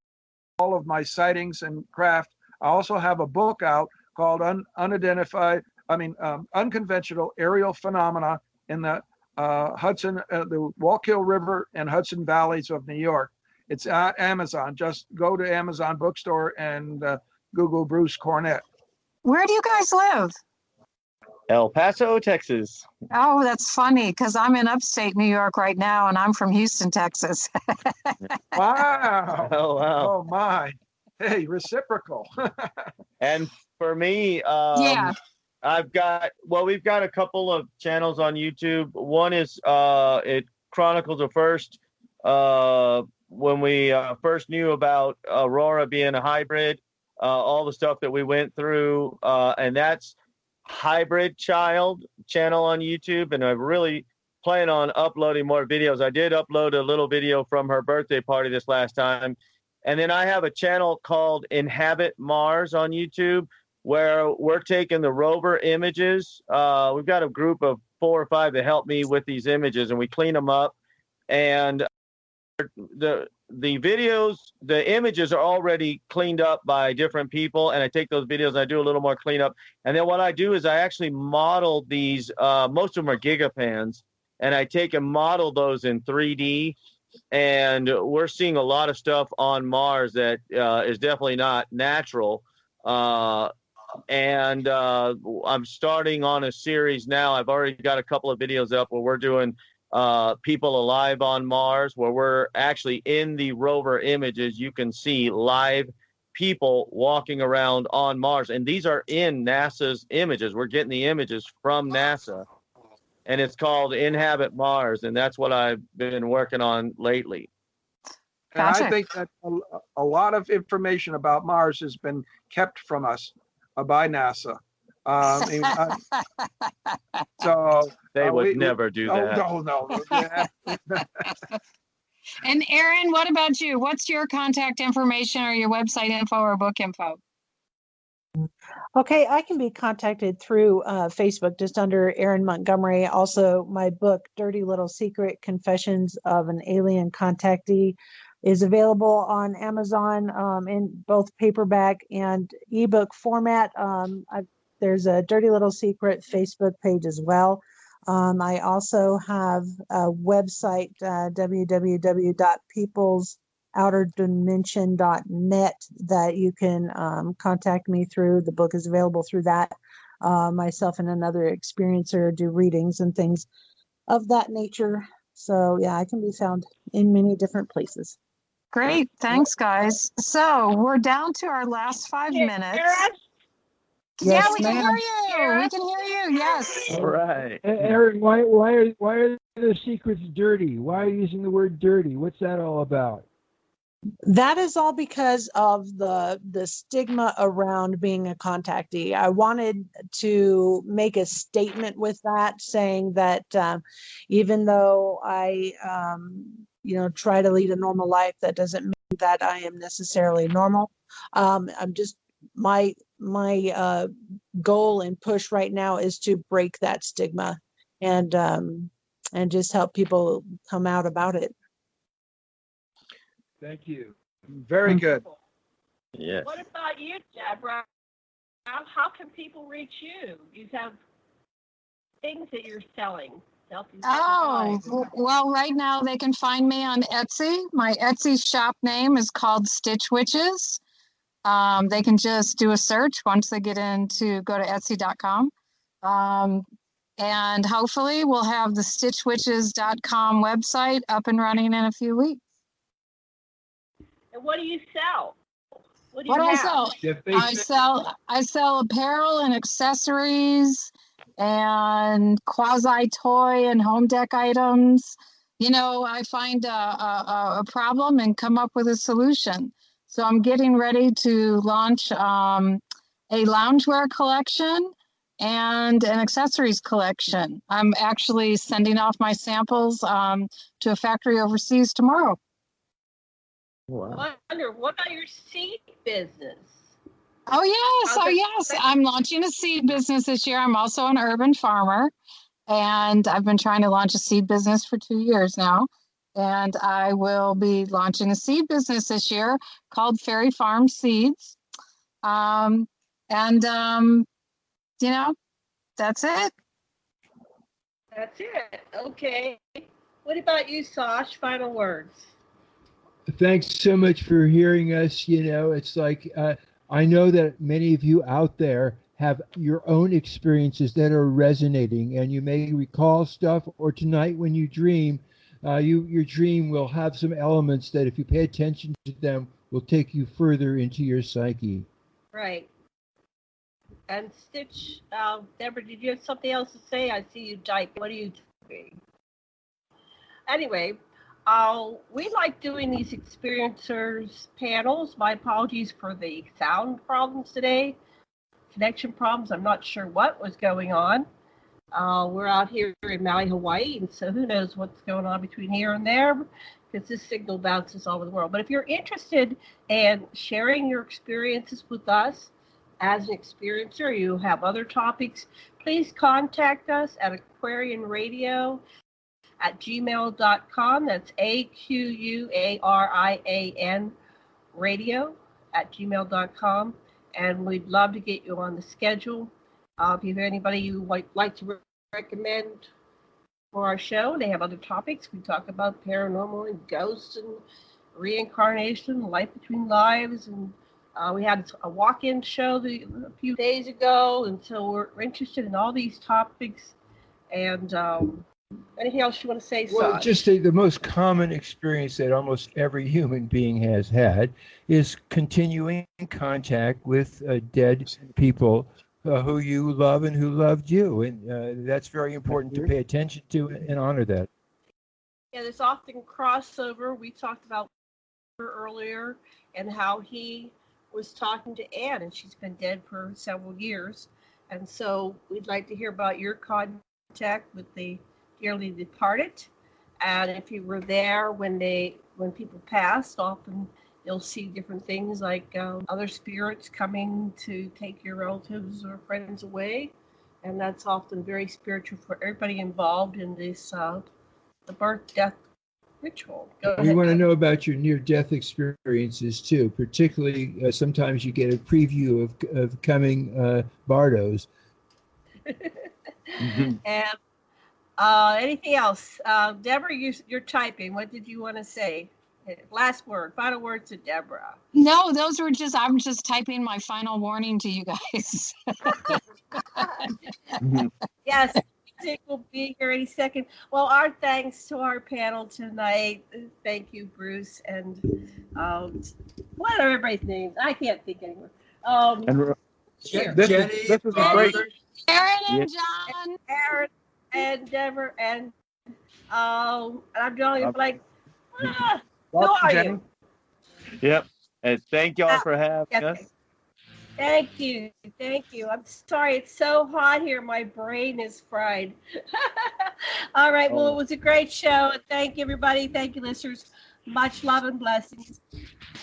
all of my sightings and craft. I also have a book out called Unconventional Aerial Phenomena in the the Wallkill River and Hudson Valleys of New York. It's at Amazon. Just go to Amazon bookstore and Google Bruce Cornet. Where do you guys live? El Paso, Texas. Oh, that's funny because I'm in upstate New York right now, and I'm from Houston, Texas. Wow. Oh, wow. Oh, my. Hey, reciprocal. And for me, we've got a couple of channels on YouTube. One is it chronicles the first when we first knew about Aurora being a hybrid, all the stuff that we went through, and that's Hybrid Child channel on YouTube, and I really plan on uploading more videos. I did upload a little video from her birthday party this last time. And then I have a channel called Inhabit Mars on YouTube, where we're taking the rover images. We've got a group of 4 or 5 that help me with these images, and we clean them up. And the videos, the images are already cleaned up by different people, and I take those videos and I do a little more cleanup. And then what I do is I actually model these. Most of them are gigapans, and I take and model those in 3D. And we're seeing a lot of stuff on Mars that is definitely not natural. And I'm starting on a series now. I've already got a couple of videos up where we're doing people alive on Mars, where we're actually in the rover images. You can see live people walking around on Mars. And these are in NASA's images. We're getting the images from NASA. And it's called Inhabit Mars. And that's what I've been working on lately. And I think that a lot of information about Mars has been kept from us by NASA. So they would never do that. No. And Erin, what about you? What's your contact information or your website info or book info? Okay, I can be contacted through Facebook just under Erin Montgomery. Also, my book, Dirty Little Secret Confessions of an Alien Contactee, is available on Amazon in both paperback and ebook format. There's a Dirty Little Secret Facebook page as well. I also have a website, www.peoplesouterdimension.net, that you can contact me through. The book is available through that. Myself and another experiencer do readings and things of that nature. So yeah, I can be found in many different places. Great. Thanks, guys. So we're down to our last 5 minutes. Yes, yeah, we can ma'am. hear you. We can hear you. Yes. All right. Erin, why are the secrets dirty? Why are you using the word dirty? What's that all about? That is all because of the stigma around being a contactee. I wanted to make a statement with that, saying that even though I, try to lead a normal life, that doesn't mean that I am necessarily normal. I'm just my goal and push right now is to break that stigma and just help people come out about it. Thank you. Very good. Yes. What about you, Debra? How can people reach you? You have things that you're selling. Oh, well, right now they can find me on Etsy. My Etsy shop name is called Stitch Witches. They can just do a search once they go to Etsy.com. And hopefully we'll have the stitchwitches.com website up and running in a few weeks. And what do you sell? What do I sell? I sell apparel and accessories and quasi toy and home dec items. I find a problem and come up with a solution. So I'm getting ready to launch a loungewear collection and an accessories collection. I'm actually sending off my samples to a factory overseas tomorrow. Wow. What about your seed business? Oh, yes. I'm launching a seed business this year. I'm also an urban farmer, and I've been trying to launch a seed business for 2 years now. And I will be launching a seed business this year called Fairy Farm Seeds. That's it. That's it. Okay. What about you, Sash? Final words. Thanks so much for hearing us. It's like I know that many of you out there have your own experiences that are resonating, and you may recall stuff, or tonight when you dream, your dream will have some elements that, if you pay attention to them, will take you further into your psyche. Right. And Stitch, Debra, did you have something else to say? I see you type. What are you doing? Anyway, we like doing these experiencers panels. My apologies for the sound problems today. connection problems. I'm not sure what was going on. We're out here in Maui, Hawaii, and so who knows what's going on between here and there, because this signal bounces all over the world. But if you're interested in sharing your experiences with us as an experiencer, you have other topics, please contact us at aquarianradio@gmail.com. That's AQUARIAN radio@gmail.com. And we'd love to get you on the schedule. If you have anybody you would like to recommend for our show, they have other topics. We talk about paranormal and ghosts and reincarnation, life between lives, and we had a walk-in show a few days ago, and so we're interested in all these topics. And anything else you want to say, Well, Sasha? just the most common experience that almost every human being has had is continuing contact with dead people who you love and who loved you. And that's very important to pay attention to and honor that. Yeah, there's often crossover. We talked about her earlier and how he was talking to Anne, and she's been dead for several years. And so we'd like to hear about your contact with the dearly departed. And if you were there when people passed, often you'll see different things like other spirits coming to take your relatives or friends away. And that's often very spiritual for everybody involved in this the birth-death ritual. We want to know about your near-death experiences too. Particularly, sometimes you get a preview of coming bardos. And anything else? Debra, you're typing. What did you want to say? Last word, final words to Debra. No, I'm just typing my final warning to you guys. Yes, music will be here any second. Well, our thanks to our panel tonight. Thank you, Bruce, and what are everybody's names? I can't think anymore. This was great. Erin and John. Erin and Debra, and I'm Johnny Blake. Who are you? Yep. And thank y'all for having us. Thank you. I'm sorry, it's so hot here. My brain is fried. All right. Well, it was a great show. Thank you, everybody. Thank you, listeners. Much love and blessings.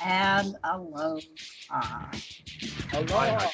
And aloha. Aloha.